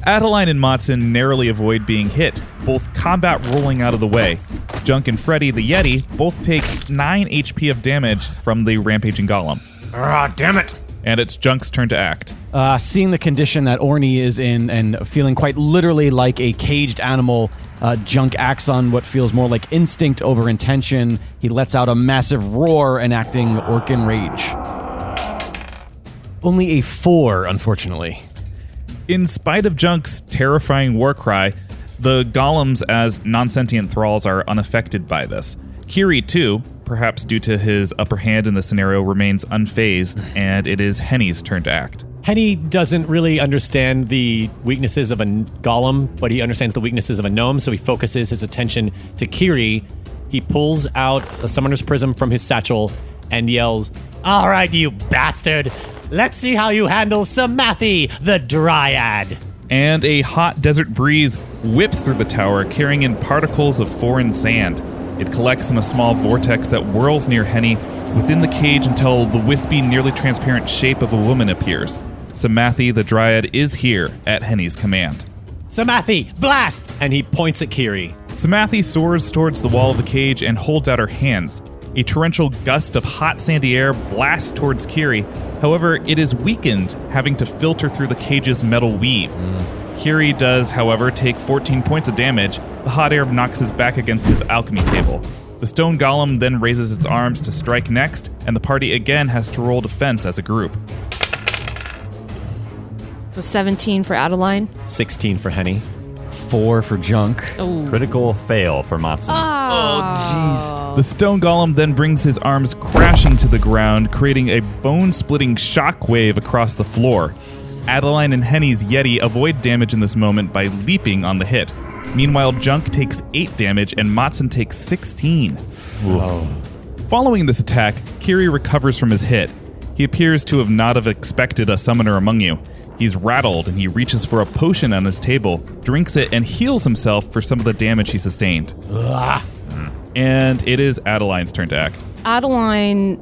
Adeline and Matson narrowly avoid being hit, both combat rolling out of the way. Junk and Freddy, the Yeti, both take 9 HP of damage from the rampaging golem. Ah, damn it. And it's Junk's turn to act. Seeing the condition that Ornie is in and feeling quite literally like a caged animal, Junk acts on what feels more like instinct over intention. He lets out a massive roar, enacting Orcan Rage. Only a 4, unfortunately. In spite of Junk's terrifying war cry, the golems as non-sentient thralls are unaffected by this. Kiri, too, perhaps due to his upper hand in the scenario, remains unfazed, and it is Henny's turn to act. Henny doesn't really understand the weaknesses of a golem, but he understands the weaknesses of a gnome, so he focuses his attention to Kiri. He pulls out a summoner's prism from his satchel and yells, All right, you bastard. Let's see how you handle Samathi, the Dryad. And a hot desert breeze whips through the tower, carrying in particles of foreign sand. It collects in a small vortex that whirls near Henny within the cage until the wispy, nearly transparent shape of a woman appears. Samathi, the Dryad, is here at Henny's command. Samathi, blast! and he points at Kiri. Samathi soars towards the wall of the cage and holds out her hands. A torrential gust of hot sandy air blasts towards Kiri. However, it is weakened, having to filter through the cage's metal weave. Kiri does, however, take 14 points of damage. The hot air knocks his back against his alchemy table. The stone golem then raises its arms to strike next, and the party again has to roll defense as a group. So 17 for Adeline. 16 for Henny. 4 for Junk. Oh. Critical fail for Matson. Oh, The stone golem then brings his arms crashing to the ground, creating a bone-splitting shockwave across the floor. Adeline and Henny's Yeti avoid damage in this moment by leaping on the hit. Meanwhile, Junk takes 8 damage and Matson takes 16. Whoa. Following this attack, Kiri recovers from his hit. He appears to not have expected a summoner among you. He's rattled and he reaches for a potion on his table, drinks it, and heals himself for some of the damage he sustained. And it is Adeline's turn to act. Adeline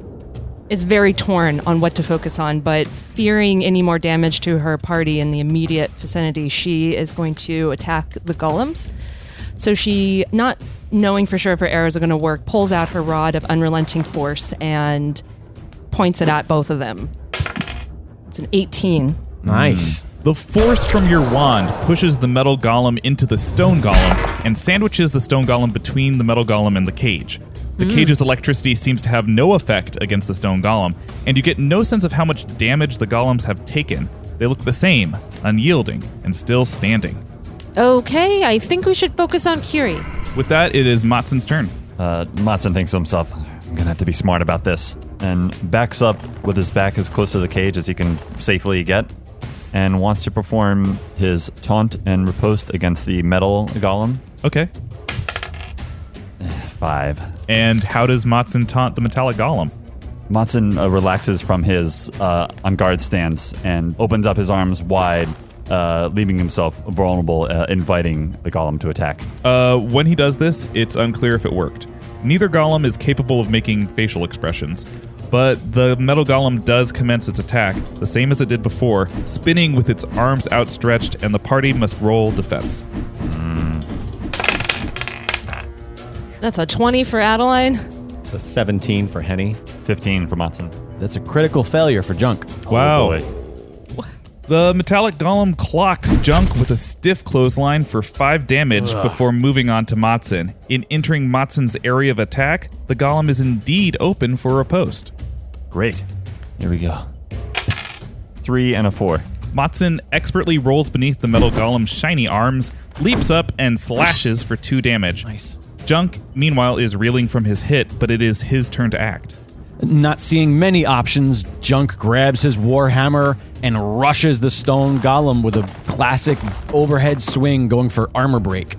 is very torn on what to focus on, but fearing any more damage to her party in the immediate vicinity, she is going to attack the golems. So she, not knowing for sure if her arrows are going to work, pulls out her rod of unrelenting force and points it at both of them. It's an 18. Nice. The force from your wand pushes the metal golem into the stone golem and sandwiches the stone golem between the metal golem and the cage. The cage's electricity seems to have no effect against the stone golem, and you get no sense of how much damage the golems have taken. They look the same, unyielding, and still standing. Okay, I think we should focus on Kiri. With that, it is Matson's turn. Matson thinks to himself, I'm gonna have to be smart about this, and backs up with his back as close to the cage as he can safely get, and wants to perform his taunt and riposte against the metal golem. Okay. 5. And how does Matson taunt the metallic golem? Matson relaxes from his on guard stance and opens up his arms wide, leaving himself vulnerable, inviting the golem to attack. When he does this, it's unclear if it worked. Neither golem is capable of making facial expressions, but the metal golem does commence its attack, the same as it did before, spinning with its arms outstretched, and the party must roll defense. That's a 20 for Adeline. It's a 17 for Henny. 15 for Matson. That's a critical failure for Junk. Wow. Oh, boy. The metallic golem clocks Junk with a stiff clothesline for 5 damage before moving on to Matson. In entering Matson's area of attack, the golem is indeed open for a post. Great. Here we go. 3 and a 4. Matson expertly rolls beneath the metal golem's shiny arms, leaps up, and slashes for 2 damage. Nice. Junk, meanwhile, is reeling from his hit, but it is his turn to act. Not seeing many options, Junk grabs his warhammer and rushes the stone golem with a classic overhead swing going for armor break.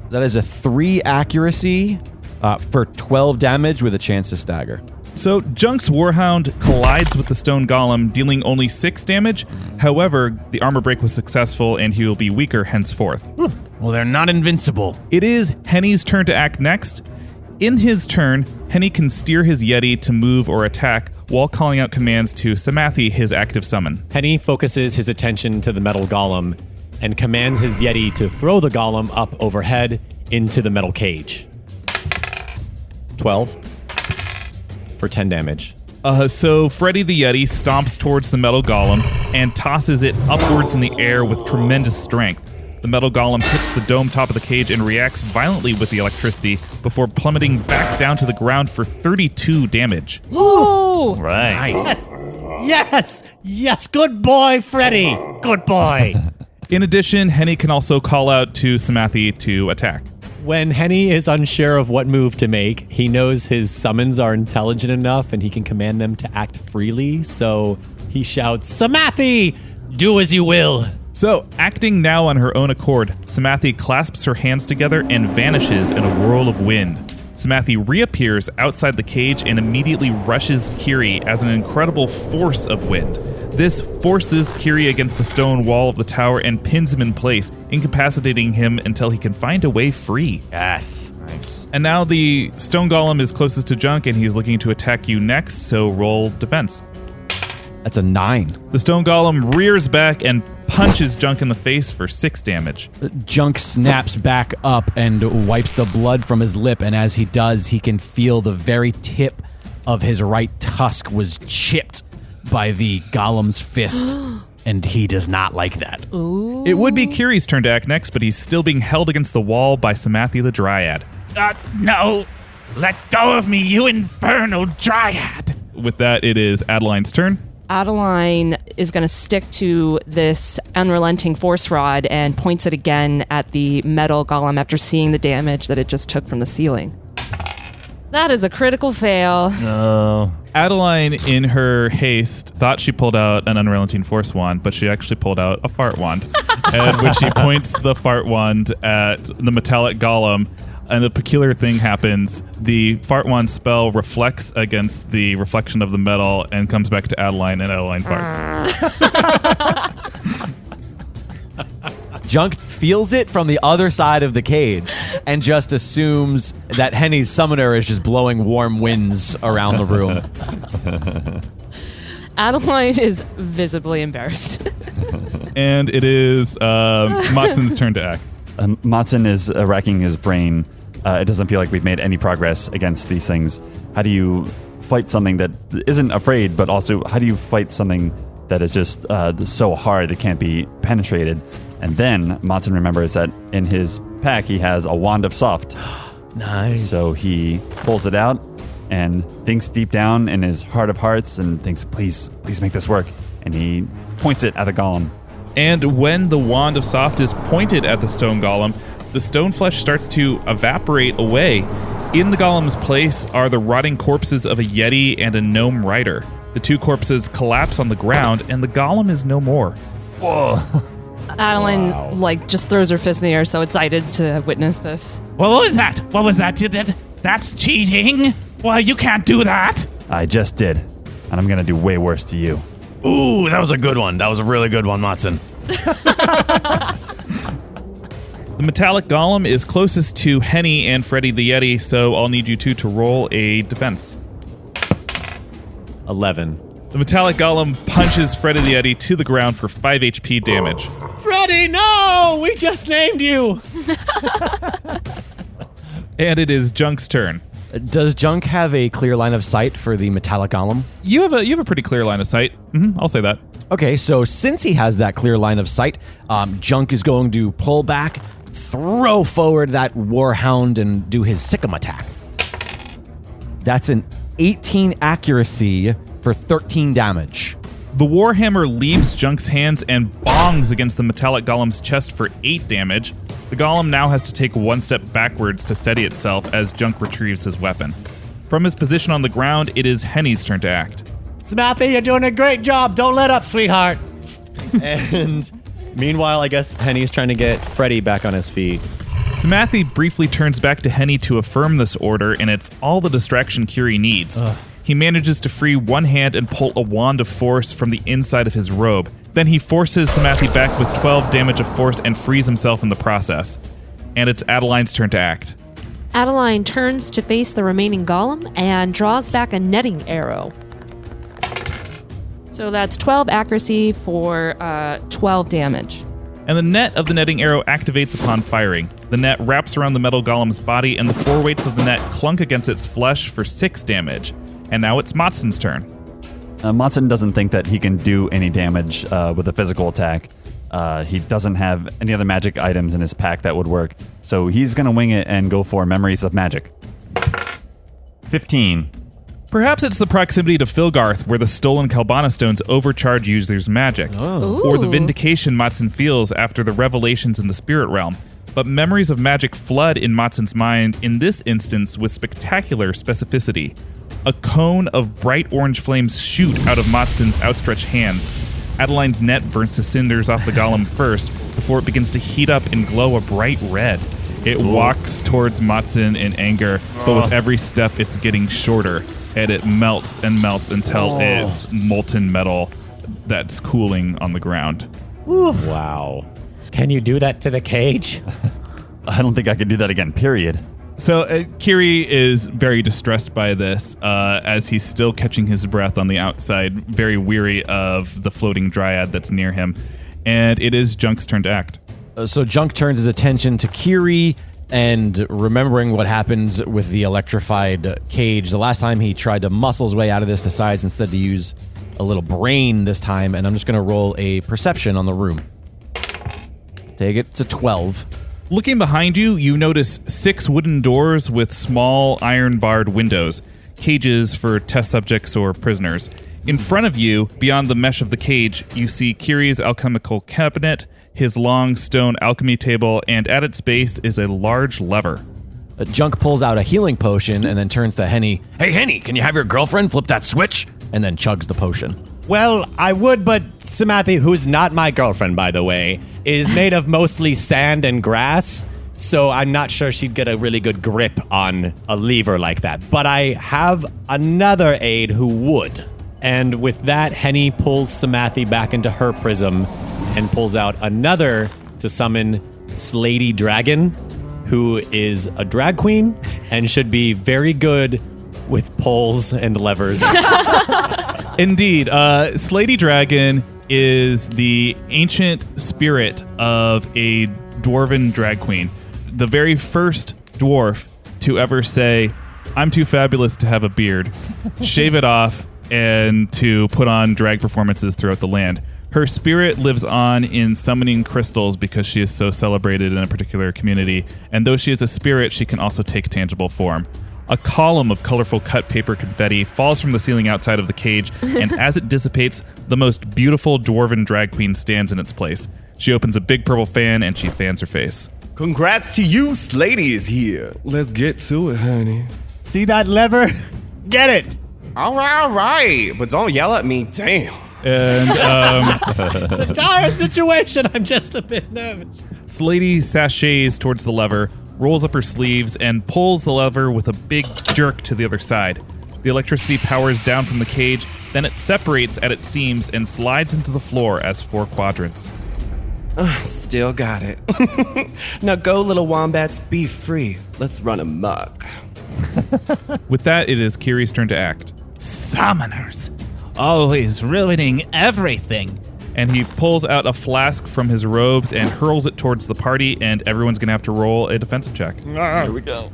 That is a 3 accuracy for 12 damage with a chance to stagger. So Junk's Warhound collides with the stone golem, dealing only 6 damage. However, the armor break was successful and he will be weaker henceforth. Well, they're not invincible. It is Henny's turn to act next. In his turn, Henny can steer his Yeti to move or attack while calling out commands to Samathi, his active summon. Henny focuses his attention to the metal golem and commands his Yeti to throw the golem up overhead into the metal cage. 12 for 10 damage. So Freddy the Yeti stomps towards the metal golem and tosses it upwards in the air with tremendous strength. The metal golem hits the dome top of the cage and reacts violently with the electricity before plummeting back down to the ground for 32 damage. Whoa! Right. Yes! Yes! Good boy, Freddy! Good boy! In addition, Henny can also call out to Samathi to attack. When Henny is unsure of what move to make, he knows his summons are intelligent enough and he can command them to act freely, so he shouts, Samathi, do as you will. So, acting now on her own accord, Samathi clasps her hands together and vanishes in a whirl of wind. Samathi reappears outside the cage and immediately rushes Kiri as an incredible force of wind. This forces Kiri against the stone wall of the tower and pins him in place, incapacitating him until he can find a way free. Yes. Nice. And now the stone golem is closest to Junk and he's looking to attack you next, so roll defense. That's a 9. The stone golem rears back and punches Junk in the face for 6 damage. Junk snaps back up and wipes the blood from his lip, and as he does, he can feel the very tip of his right tusk was chipped by the golem's fist, and he does not like that. Ooh. It would be Kiri's turn to act next, but he's still being held against the wall by Samathi the Dryad. No! Let go of me, you infernal dryad! With that, it is Adeline's turn. Adeline is going to stick to this unrelenting force rod and points it again at the metal golem after seeing the damage that it just took from the ceiling. That is a critical fail. No. Adeline, in her haste, thought she pulled out an unrelenting force wand, but she actually pulled out a fart wand. And when she points the fart wand at the metallic golem, and a peculiar thing happens. The fart wand spell reflects against the reflection of the metal and comes back to Adeline, and Adeline farts. Junk feels it from the other side of the cage and just assumes that Henny's summoner is just blowing warm winds around the room. Adeline is visibly embarrassed. And it is Matson's turn to act. Matson is racking his brain. It doesn't feel like we've made any progress against these things. How do you fight something that isn't afraid, but also how do you fight something that is just so hard that can't be penetrated? And then Matson remembers that in his pack he has a wand of soft. Nice. So he pulls it out and thinks deep down in his heart of hearts and thinks, please make this work. And he points it at the golem. And when the wand of soft is pointed at the stone golem, the stone flesh starts to evaporate away. In the golem's place are the rotting corpses of a Yeti and a gnome rider. The two corpses collapse on the ground, and the golem is no more. Whoa. Adeline, just throws her fist in the air, so excited to witness this. What was that? What was that? That's cheating. Well, you can't do that. I just did. And I'm going to do way worse to you. Ooh, that was a good one. That was a really good one, Matson. The metallic golem is closest to Henny and Freddy the Yeti, so I'll need you two to roll a defense. 11. The metallic golem punches Freddy the Yeti to the ground for 5 HP damage. Freddy, no! We just named you! And it is Junk's turn. Does Junk have a clear line of sight for the metallic golem? You have a pretty clear line of sight. I'll say that. Okay, so since he has that clear line of sight, Junk is going to pull back, throw forward that warhound, and do his Sikkim attack. That's an 18 accuracy for 13 damage. The warhammer leaves Junk's hands and bongs against the metallic golem's chest for 8 damage. The golem now has to take one step backwards to steady itself as Junk retrieves his weapon. From his position on the ground, it is Henny's turn to act. Smathy, you're doing a great job. Don't let up, sweetheart. And meanwhile, I guess Henny's trying to get Freddy back on his feet. Smathy briefly turns back to Henny to affirm this order, and it's all the distraction Curie needs. He manages to free one hand and pull a wand of force from the inside of his robe. Then he forces Smathy back with 12 damage of force and frees himself in the process. And it's Adeline's turn to act. Adeline turns to face the remaining golem and draws back a netting arrow. So that's 12 accuracy for 12 damage. And the net of the netting arrow activates upon firing. The net wraps around the metal golem's body, and the 4 weights of the net clunk against its flesh for 6 damage. And now it's Motson's turn. Motson doesn't think that he can do any damage with a physical attack. He doesn't have any other magic items in his pack that would work. So he's going to wing it and go for Memories of Magic. 15. Perhaps it's the proximity to Filgarth where the stolen Kalbana stones overcharge users' magic. Or the vindication Motson feels after the revelations in the spirit realm. But Memories of Magic flood in Motson's mind, in this instance, with spectacular specificity. A cone of bright orange flames shoot out of Motson's outstretched hands. Adeline's net burns to cinders off the golem first, before it begins to heat up and glow a bright red. It walks towards Motson in anger, but with every step it's getting shorter, and it melts and melts until it's molten metal that's cooling on the ground. Wow. Can you do that to the cage? I don't think I could do that again, period. So Kiri is very distressed by this as he's still catching his breath on the outside, very weary of the floating dryad that's near him. And it is Junk's turn to act. So Junk turns his attention to Kiri and remembering what happens with the electrified cage. The last time he tried to muscle his way out of this, decides instead to use a little brain this time. And I'm just going to roll a perception on the room. Take it. It's a 12. Looking behind you, you notice 6 wooden doors with small iron-barred windows, cages for test subjects or prisoners. In front of you, beyond the mesh of the cage, you see Kiri's alchemical cabinet, his long stone alchemy table, and at its base is a large lever. Junk pulls out a healing potion and then turns to Henny. Hey, Henny, can you have your girlfriend flip that switch? And then chugs the potion. Well, I would, but Smathy, who's not my girlfriend, by the way, is made of mostly sand and grass, so I'm not sure she'd get a really good grip on a lever like that. But I have another aide who would. And with that, Henny pulls Smathy back into her prism and pulls out another to summon Slady Dragon, who is a drag queen and should be very good with poles and levers. Indeed. Slady Dragon is the ancient spirit of a dwarven drag queen. The very first dwarf to ever say, I'm too fabulous to have a beard, shave it off, and to put on drag performances throughout the land. Her spirit lives on in summoning crystals because she is so celebrated in a particular community. And though she is a spirit, she can also take tangible form. A column of colorful cut paper confetti falls from the ceiling outside of the cage, and as it dissipates, the most beautiful dwarven drag queen stands in its place. She opens a big purple fan, and she fans her face. Congrats to you, Slady is here. Let's get to it, honey. See that lever? Get it! All right. But don't yell at me, damn. And It's a dire situation. I'm just a bit nervous. Slady sachets towards the lever, rolls up her sleeves, and pulls the lever with a big jerk to the other side. The electricity powers down from the cage, then it separates at its seams and slides into the floor as 4 quadrants. Still got it. Now go, little wombats, be free. Let's run amok. With that, it is Kiri's turn to act. Summoners, always ruining everything. And he pulls out a flask from his robes and hurls it towards the party, and everyone's going to have to roll a defensive check. Here we go.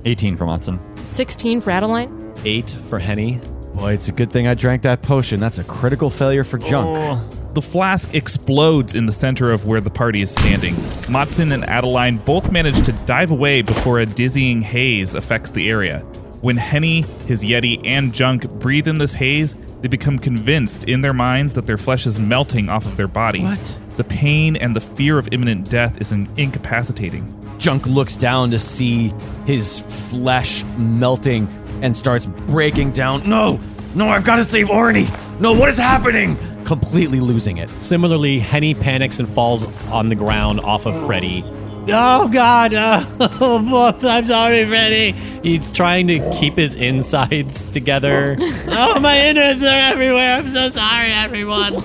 18 for Monson. 16 for Adeline. 8 for Henny. Boy, it's a good thing I drank that potion. That's a critical failure for Junk. The flask explodes in the center of where the party is standing. Motson and Adeline both manage to dive away before a dizzying haze affects the area. When Henny, his Yeti, and Junk breathe in this haze, they become convinced in their minds that their flesh is melting off of their body. What? The pain and the fear of imminent death is incapacitating. Junk looks down to see his flesh melting and starts breaking down. No, I've got to save Ornie. No, what is happening? Completely losing it. Similarly, Henny panics and falls on the ground off of Freddy. Oh, God. I'm sorry, Freddy. He's trying to keep his insides together. Oh, my innards are everywhere. I'm so sorry, everyone.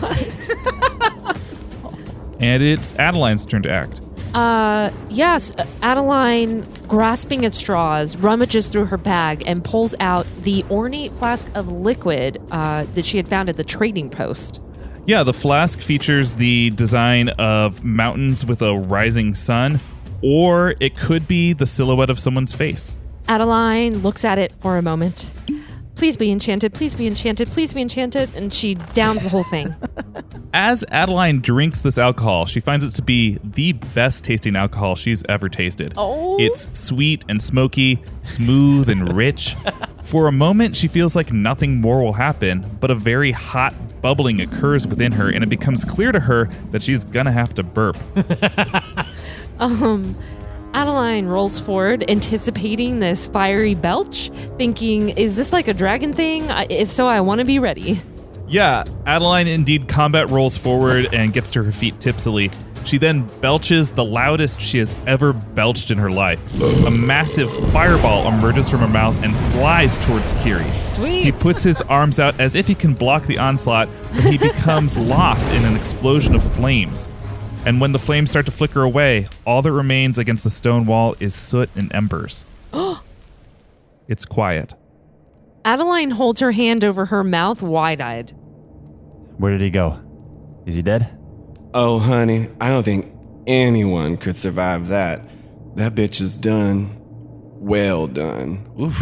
And it's Adeline's turn to act. Yes, Adeline, grasping at straws, rummages through her bag and pulls out the ornate flask of liquid that she had found at the trading post. Yeah, the flask features the design of mountains with a rising sun, or it could be the silhouette of someone's face. Adeline looks at it for a moment. Please be enchanted, please be enchanted, please be enchanted, and she downs the whole thing. As Adeline drinks this alcohol, she finds it to be the best tasting alcohol she's ever tasted. Oh. It's sweet and smoky, smooth and rich. For a moment, she feels like nothing more will happen, but a very hot bubbling occurs within her, and it becomes clear to her that she's gonna have to burp. Adeline rolls forward, anticipating this fiery belch, thinking, is this like a dragon thing? If so, I want to be ready. Yeah, Adeline indeed combat rolls forward and gets to her feet tipsily. She then belches the loudest she has ever belched in her life. A massive fireball emerges from her mouth and flies towards Kiri. Sweet. He puts his arms out as if he can block the onslaught, but he becomes lost in an explosion of flames. And when the flames start to flicker away, all that remains against the stone wall is soot and embers. It's quiet. Adeline holds her hand over her mouth, wide-eyed. Where did he go? Is he dead? Oh, honey, I don't think anyone could survive that. That bitch is done. Well done. Oof.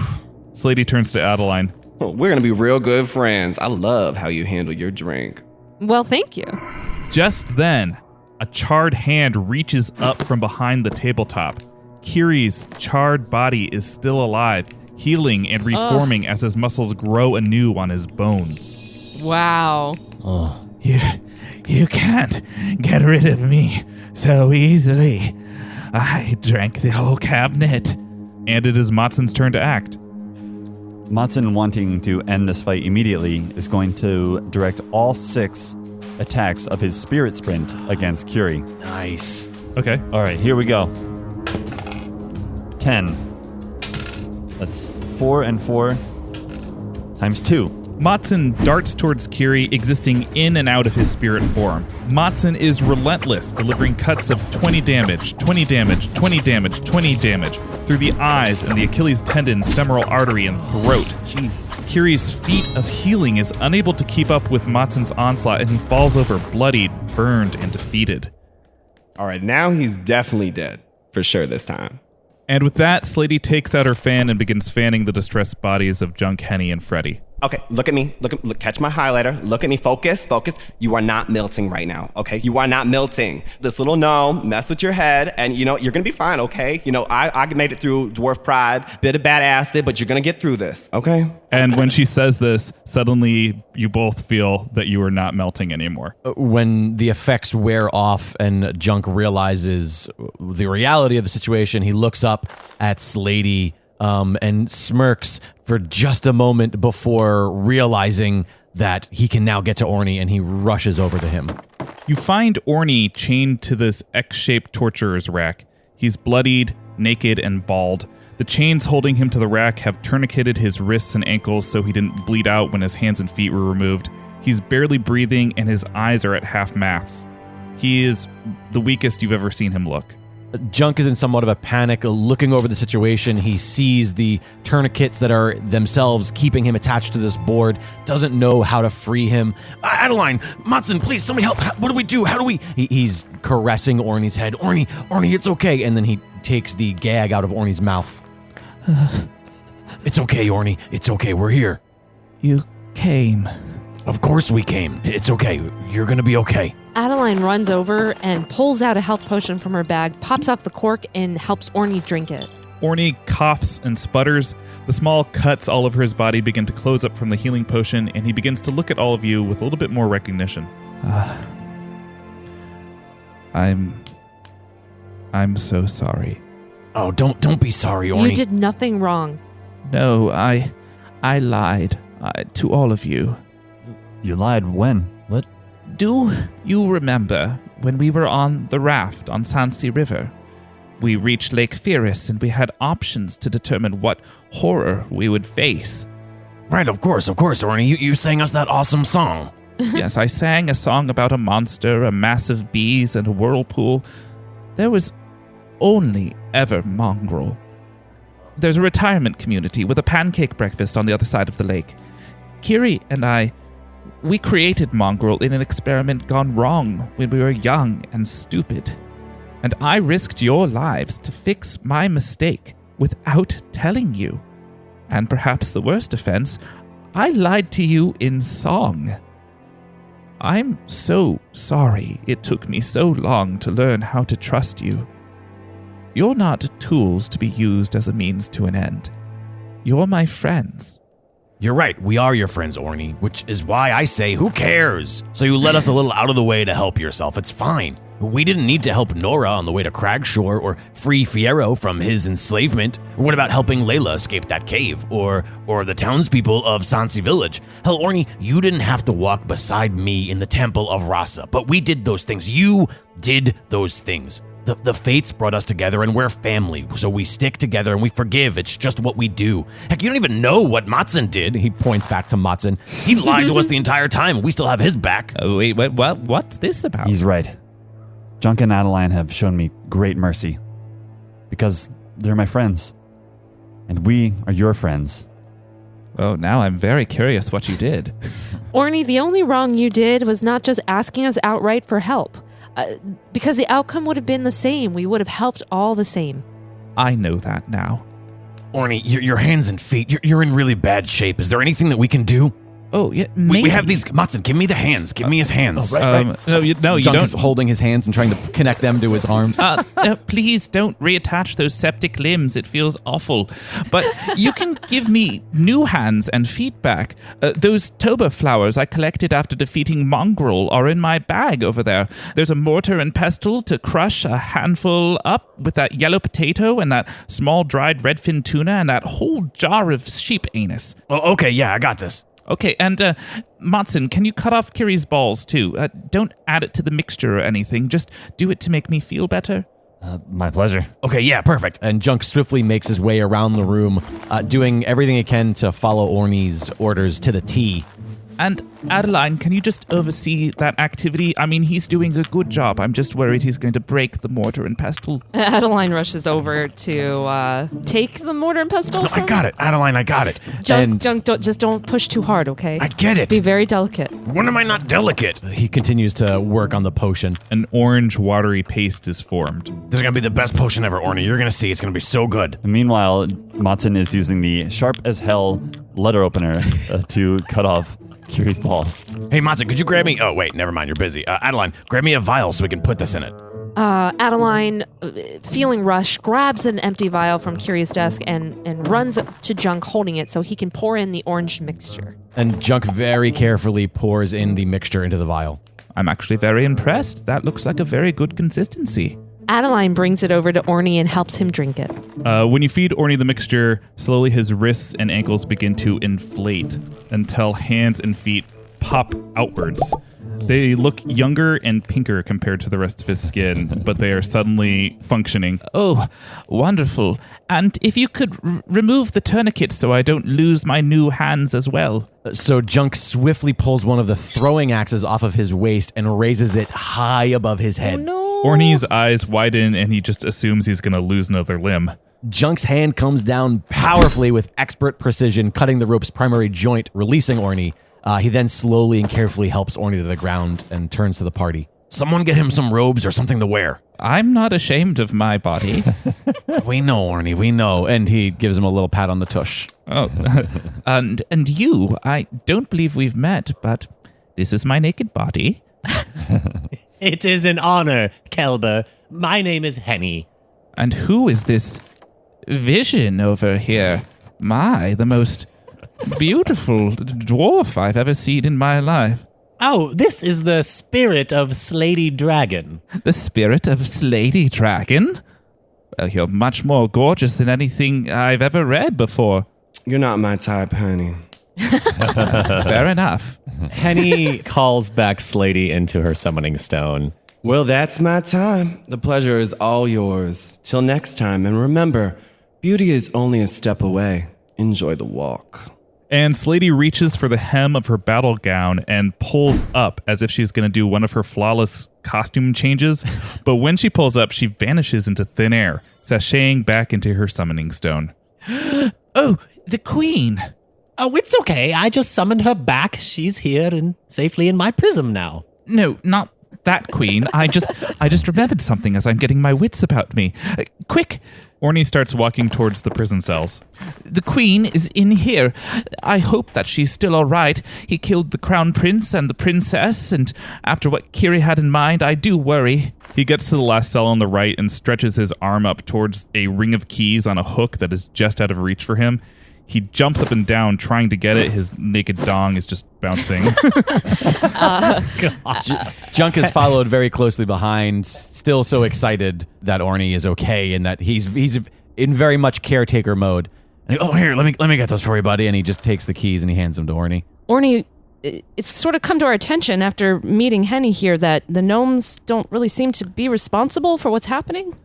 Slady turns to Adeline. Oh, we're gonna be real good friends. I love how you handle your drink. Well, thank you. Just then, a charred hand reaches up from behind the tabletop. Kiri's charred body is still alive, healing and reforming as his muscles grow anew on his bones. Wow. You can't get rid of me so easily. I drank the whole cabinet. And it is Matson's turn to act. Matson, wanting to end this fight immediately, is going to direct all 6 attacks of his spirit sprint against Kiri. Nice. Okay. All right, here we go. 10. That's 4 and 4 times 2. Matson darts towards Kiri, existing in and out of his spirit form. Matson is relentless, delivering cuts of 20 damage, 20 damage, 20 damage, 20 damage through the eyes and the Achilles tendons, femoral artery, and throat. Jeez. Kiri's feat of healing is unable to keep up with Matson's onslaught, and he falls over bloodied, burned, and defeated. All right, now he's definitely dead. For sure this time. And with that, Slady takes out her fan and begins fanning the distressed bodies of Junk, Henny, and Freddy. Okay, look at me. Look, catch my highlighter. Look at me. Focus. You are not melting right now, okay? You are not melting. This little gnome messed with your head, and, you're going to be fine, okay? I made it through Dwarf Pride. Bit of bad acid, but you're going to get through this, okay? And when she says this, suddenly you both feel that you are not melting anymore. When the effects wear off and Junk realizes the reality of the situation, he looks up at Slady and smirks for just a moment before realizing that he can now get to Ornie, and he rushes over to him. You find Ornie chained to this X-shaped torturer's rack. He's bloodied, naked, and bald. The chains holding him to the rack have tourniqueted his wrists and ankles so he didn't bleed out when his hands and feet were removed. He's barely breathing, and his eyes are at half-masts. He is the weakest you've ever seen him look. Junk is in somewhat of a panic, looking over the situation. He sees the tourniquets that are themselves keeping him attached to this board, doesn't know how to free him. Adeline, Matson, please, somebody help. What do we do? How do we... He's caressing Ornie's head. Ornie, it's okay. And then he takes the gag out of Ornie's mouth. It's okay, Ornie. It's okay. We're here. You came. Of course we came. It's okay. You're going to be okay. Adeline runs over and pulls out a health potion from her bag, pops off the cork, and helps Ornie drink it. Ornie coughs and sputters. The small cuts all over his body begin to close up from the healing potion, and he begins to look at all of you with a little bit more recognition. I'm so sorry. Oh, don't be sorry, Ornie. You did nothing wrong. No, I lied to all of you. You lied when? What? Do you remember when we were on the raft on Sansi River? We reached Lake Pheris and we had options to determine what horror we would face. Right, of course, Ornie. You sang us that awesome song. Yes, I sang a song about a monster, a massive bees, and a whirlpool. There was only ever mongrel. There's a retirement community with a pancake breakfast on the other side of the lake. Kiri and we created mongrel in an experiment gone wrong when we were young and stupid. And I risked your lives to fix my mistake without telling you. And perhaps the worst offense, I lied to you in song. I'm so sorry it took me so long to learn how to trust you. You're not tools to be used as a means to an end. You're my friends. You're right, we are your friends, Ornie, which is why I say, who cares? So you let us a little out of the way to help yourself. It's fine. We didn't need to help Nora on the way to Cragshore or free Fierro from his enslavement. What about helping Layla escape that cave? Or the townspeople of Sansi Village? Hell, Ornie, you didn't have to walk beside me in the Temple of Rasa, but we did those things. You did those things. The fates brought us together and we're family, so we stick together and we forgive. It's just what we do. Heck, you don't even know what Matson did. He points back to Matson. He lied to us the entire time. We still have his back. Wait, what's this about? He's right. Junk and Adeline have shown me great mercy. Because they're my friends. And we are your friends. Oh, now I'm very curious what you did. Ornie, the only wrong you did was not just asking us outright for help. Because the outcome would have been the same. We would have helped all the same. I know that now. Ornie, your hands and feet, you're in really bad shape. Is there anything that we can do? Oh, yeah, maybe. We have these. Matson, give me the hands. Give me his hands. Right. No, you Junk don't. is holding his hands and trying to connect them to his arms. No, please don't reattach those septic limbs. It feels awful. But you can give me new hands and feet back. Those toba flowers I collected after defeating Mongrel are in my bag over there. There's a mortar and pestle to crush a handful up with that yellow potato and that small dried redfin tuna and that whole jar of sheep anus. Oh, okay, yeah, I got this. Okay, and Matson, can you cut off Kiri's balls too? Don't add it to the mixture or anything. Just do it to make me feel better. My pleasure. Okay, yeah, perfect. And Junk swiftly makes his way around the room, doing everything he can to follow Ornie's orders to the T. And Adeline, can you just oversee that activity? I mean, he's doing a good job. I'm just worried he's going to break the mortar and pestle. Adeline rushes over to take the mortar and pestle. No, I got it. Adeline, I got it. Junk, don't push too hard, okay? I get it. Be very delicate. When am I not delicate? He continues to work on the potion. An orange, watery paste is formed. This is going to be the best potion ever, Ornie. You're going to see. It's going to be so good. And meanwhile, Matson is using the sharp as hell letter opener to cut off Kiri's balls. Hey, Matson, could you grab me... Oh, wait, never mind. You're busy. Adeline, grab me a vial so we can put this in it. Adeline, feeling rushed, grabs an empty vial from Kiri's desk and runs up to Junk holding it so he can pour in the orange mixture. And Junk very carefully pours in the mixture into the vial. I'm actually very impressed. That looks like a very good consistency. Adeline brings it over to Ornie and helps him drink it. When you feed Ornie the mixture, slowly his wrists and ankles begin to inflate until hands and feet pop outwards. They look younger and pinker compared to the rest of his skin, but they are suddenly functioning. Oh, wonderful. And if you could remove the tourniquet so I don't lose my new hands as well. So Junk swiftly pulls one of the throwing axes off of his waist and raises it high above his head. Oh, no. Ornie's eyes widen and he just assumes he's going to lose another limb. Junk's hand comes down powerfully with expert precision, cutting the rope's primary joint, releasing Ornie. He then slowly and carefully helps Ornie to the ground and turns to the party. Someone get him some robes or something to wear. I'm not ashamed of my body. We know, Ornie, we know. And he gives him a little pat on the tush. Oh, and you, I don't believe we've met, but this is my naked body. It is an honor, Kelber. My name is Henny. And who is this vision over here? The most beautiful dwarf I've ever seen in my life. Oh, this is the spirit of Slady Dragon. The spirit of Slady Dragon? Well, you're much more gorgeous than anything I've ever read before. You're not my type, honey. Fair enough. Henny calls back Slady into her summoning stone. Well, that's my time. The pleasure is all yours. Till next time, and remember, beauty is only a step away. Enjoy the walk. And Slady reaches for the hem of her battle gown and pulls up as if she's going to do one of her flawless costume changes. But when she pulls up, she vanishes into thin air, sashaying back into her summoning stone. Oh, the queen. Oh, it's okay. I just summoned her back. She's here and safely in my prism now. No, not that queen. I just remembered something as I'm getting my wits about me. Quick! Ornie starts walking towards the prison cells. The queen is in here. I hope that she's still all right. He killed the crown prince and the princess, and after what Kiri had in mind, I do worry. He gets to the last cell on the right and stretches his arm up towards a ring of keys on a hook that is just out of reach for him. He jumps up and down trying to get it. His naked dong is just bouncing. Junk is followed very closely behind, still so excited that Ornie is okay and that he's in very much caretaker mode. And oh, here, let me get those for you, buddy. And he just takes the keys and he hands them to Ornie. Ornie, it's sort of come to our attention after meeting Henny here that the gnomes don't really seem to be responsible for what's happening.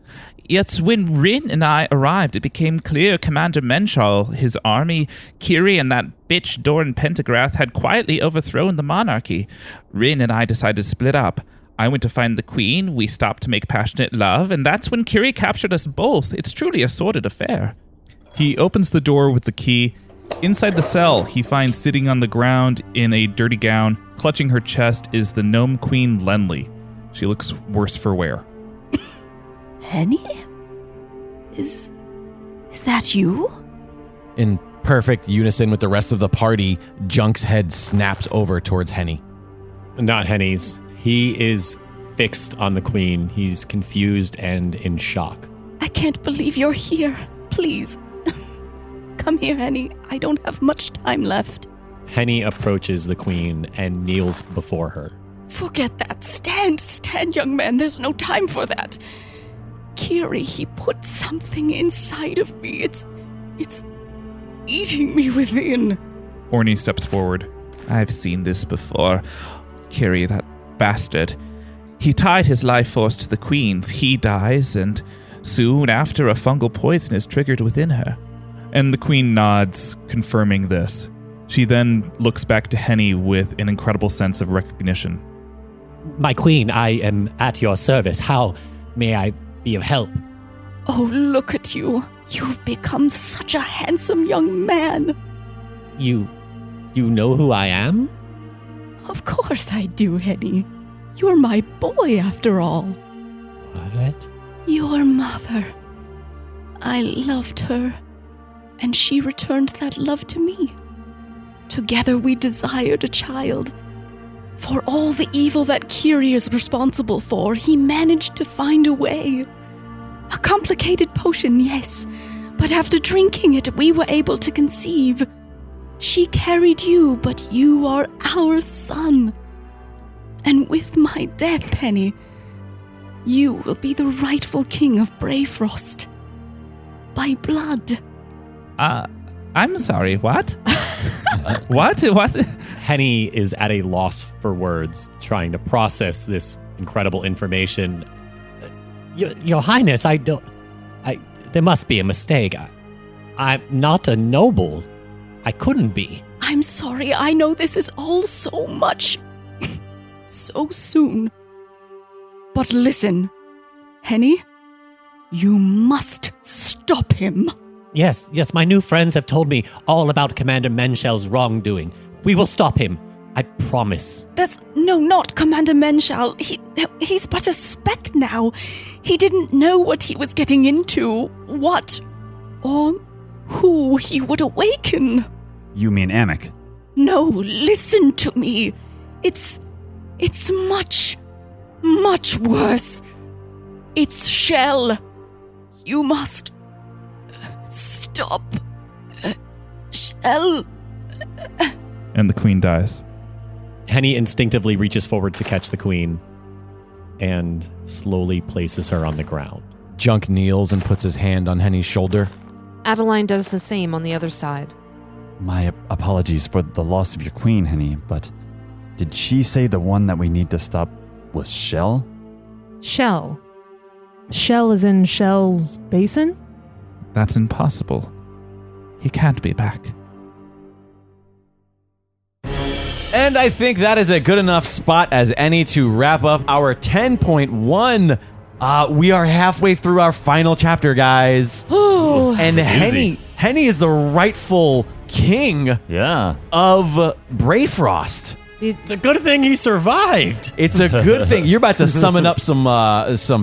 Yes, when Rin and I arrived, it became clear Commander Menshal, his army, Kiri, and that bitch Doran Pentagrath had quietly overthrown the monarchy. Rin and I decided to split up. I went to find the queen, we stopped to make passionate love, and that's when Kiri captured us both. It's truly a sordid affair. He opens the door with the key. Inside the cell, he finds sitting on the ground in a dirty gown, clutching her chest, is the gnome queen Lenley. She looks worse for wear. Henny? Is that you? In perfect unison with the rest of the party, Junk's head snaps over towards Henny. Not Henny's. He is fixed on the queen. He's confused and in shock. I can't believe you're here. Please. Come here, Henny. I don't have much time left. Henny approaches the queen and kneels before her. Forget that. Stand, young man. There's no time for that. Kiri, he put something inside of me. It's eating me within. Ornie steps forward. I've seen this before. Kiri, that bastard. He tied his life force to the queen's. He dies, and soon after, a fungal poison is triggered within her. And the queen nods, confirming this. She then looks back to Henny with an incredible sense of recognition. My queen, I am at your service. How may I be of help? Oh, look at you. You've become such a handsome young man. You know who I am? Of course I do, Henny. You're my boy, after all. What? Your mother. I loved her, and she returned that love to me. Together we desired a child. For all the evil that Kiri is responsible for, he managed to find a way. A complicated potion, yes, but after drinking it, we were able to conceive. She carried you, but you are our son. And with my death, Henny, you will be the rightful king of Braefrost. By blood. I'm sorry, what? What? Henny is at a loss for words, trying to process this incredible information. Your Highness, there must be a mistake. I'm not a noble. I couldn't be. I'm sorry, I know this is all so much, so soon. But listen, Henny, you must stop him. Yes, my new friends have told me all about Commander Menshal's wrongdoing. We will stop him. I promise. Not Commander Menshal. He's but a speck now. He didn't know what he was getting into, what or who he would awaken. You mean Amic? No, listen to me. It's much, much worse. It's Shell. You must stop Shell. And the queen dies. Henny instinctively reaches forward to catch the queen and slowly places her on the ground. Junk kneels and puts his hand on Henny's shoulder. Adeline does the same on the other side. My apologies for the loss of your queen, Henny, but did she say the one that we need to stop was Shell? Shell. Shell is in Shell's basin? That's impossible. He can't be back. And I think that is a good enough spot as any to wrap up our 10.1. We are halfway through our final chapter, guys. And Henny is the rightful king of Braefrost. It's a good thing he survived. It's a good thing. You're about to summon up some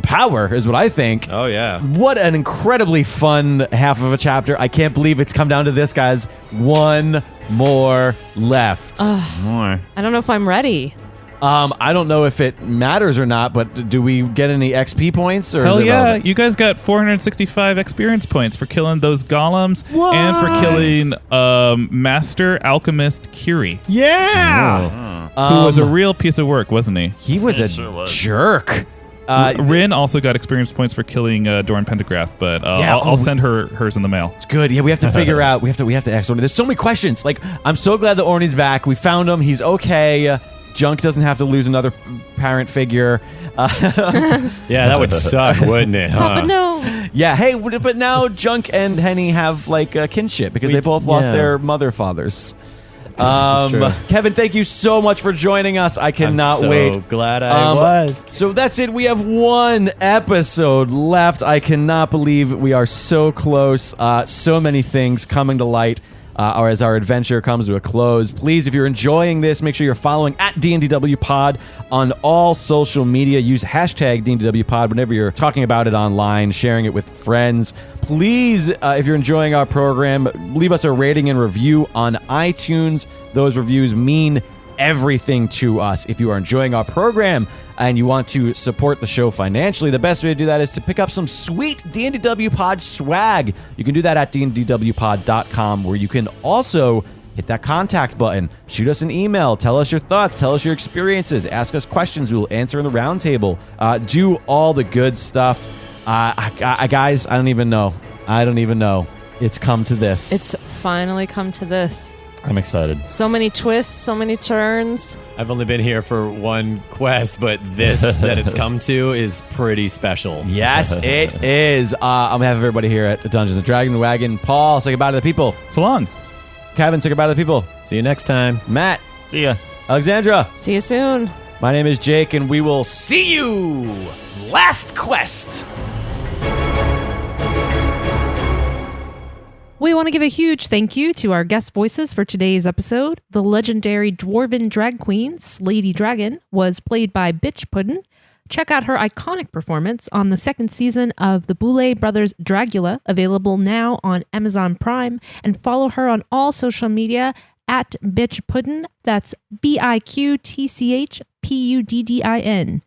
power, is what I think. Oh, yeah. What an incredibly fun half of a chapter. I can't believe it's come down to this, guys. One more left. I don't know if I'm ready. I don't know if it matters or not, but do we get any XP points? Or Hell is it yeah. relevant? You guys got 465 experience points for killing those golems and for killing Master Alchemist Kiri. Yeah! Who was a real piece of work, wasn't he? He was a jerk. Rin also got experience points for killing Dorn Pentagrath, but I'll send her hers in the mail. It's good. Yeah, we have to figure out. We have to ask Orny. There's so many questions. Like, I'm so glad that Orny's back. We found him. He's okay. Junk doesn't have to lose another parent figure. Yeah, that would suck, wouldn't it? Oh, but no. Yeah, hey, but now Junk and Henny have like kinship because they both lost their fathers. This is true. Kevin, thank you so much for joining us. I cannot wait. I'm so glad I was. So that's it. We have one episode left. I cannot believe we are so close. So many things coming to light. Or as our adventure comes to a close. Please, if you're enjoying this, make sure you're following at D&DW Pod on all social media. Use hashtag D&DW Pod whenever you're talking about it online, sharing it with friends. Please, if you're enjoying our program, leave us a rating and review on iTunes. Those reviews mean everything to us. If you are enjoying our program and you want to support the show financially, the best way to do that is to pick up some sweet D&DW Pod swag. You can do that at dndwpod.com, where you can also hit that contact button, shoot us an email, tell us your thoughts, tell us your experiences, ask us questions we will answer in the roundtable. Do all the good stuff. Guys, I don't even know. It's come to this. It's finally come to this. I'm excited. So many twists, so many turns. I've only been here for one quest, but this that it's come to is pretty special. Yes, it is. I'm gonna have everybody here at Dungeons & Dragon Wagon. Paul, say goodbye to the people. So long. Kevin, say goodbye to the people. See you next time. Matt. See ya. Alexandra. See you soon. My name is Jake, and we will see you. Last quest. We want to give a huge thank you to our guest voices for today's episode. The legendary dwarven drag queen, Slady Dragon, was played by Bitch Puddin'. Check out her iconic performance on the second season of the Boulet Brothers Dragula, available now on Amazon Prime, and follow her on all social media at Bitch Puddin'. That's BIQTCHPUDDIN.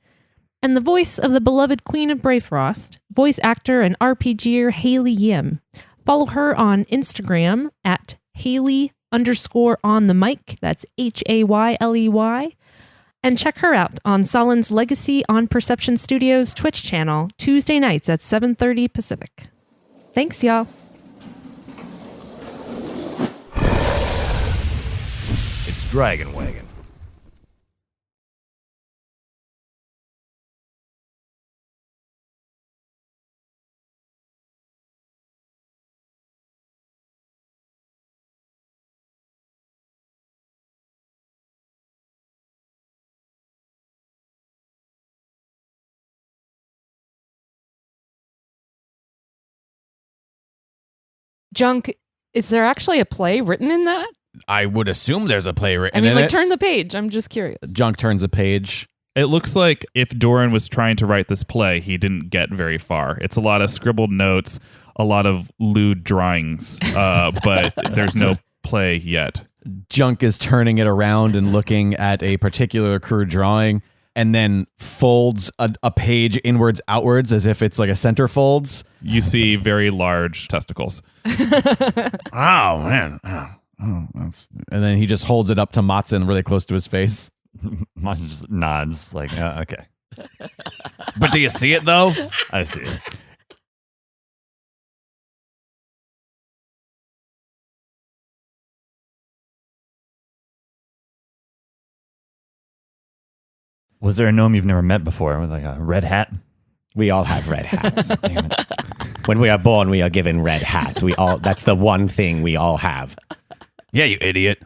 And the voice of the beloved Queen of Braefrost, voice actor and RPGer Haley Yim. Follow her on Instagram at Haley_on-the-mic. That's HAYLEY. And check her out on Salen's Legacy on Perception Studios Twitch channel, Tuesday nights at 7:30 Pacific. Thanks, y'all. It's Dragon Wagon. Junk, is there actually a play written in that? I would assume there's a play written I mean, in like, it. turn the page. I'm just curious. Junk turns a page. It looks like if Doran was trying to write this play, he didn't get very far. It's a lot of scribbled notes, a lot of lewd drawings, but there's no play yet. Junk is turning it around and looking at a particular crude drawing, and then folds a page inwards, outwards, as if it's like a centerfolds. You see very large testicles. Oh, man. And then he just holds it up to Matson really close to his face. Matson just nods, like, okay. But do you see it, though? I see it. Was there a gnome you've never met before with like a red hat? We all have red hats. Damn it. When we are born, we are given red hats. That's the one thing we all have. Yeah, you idiot.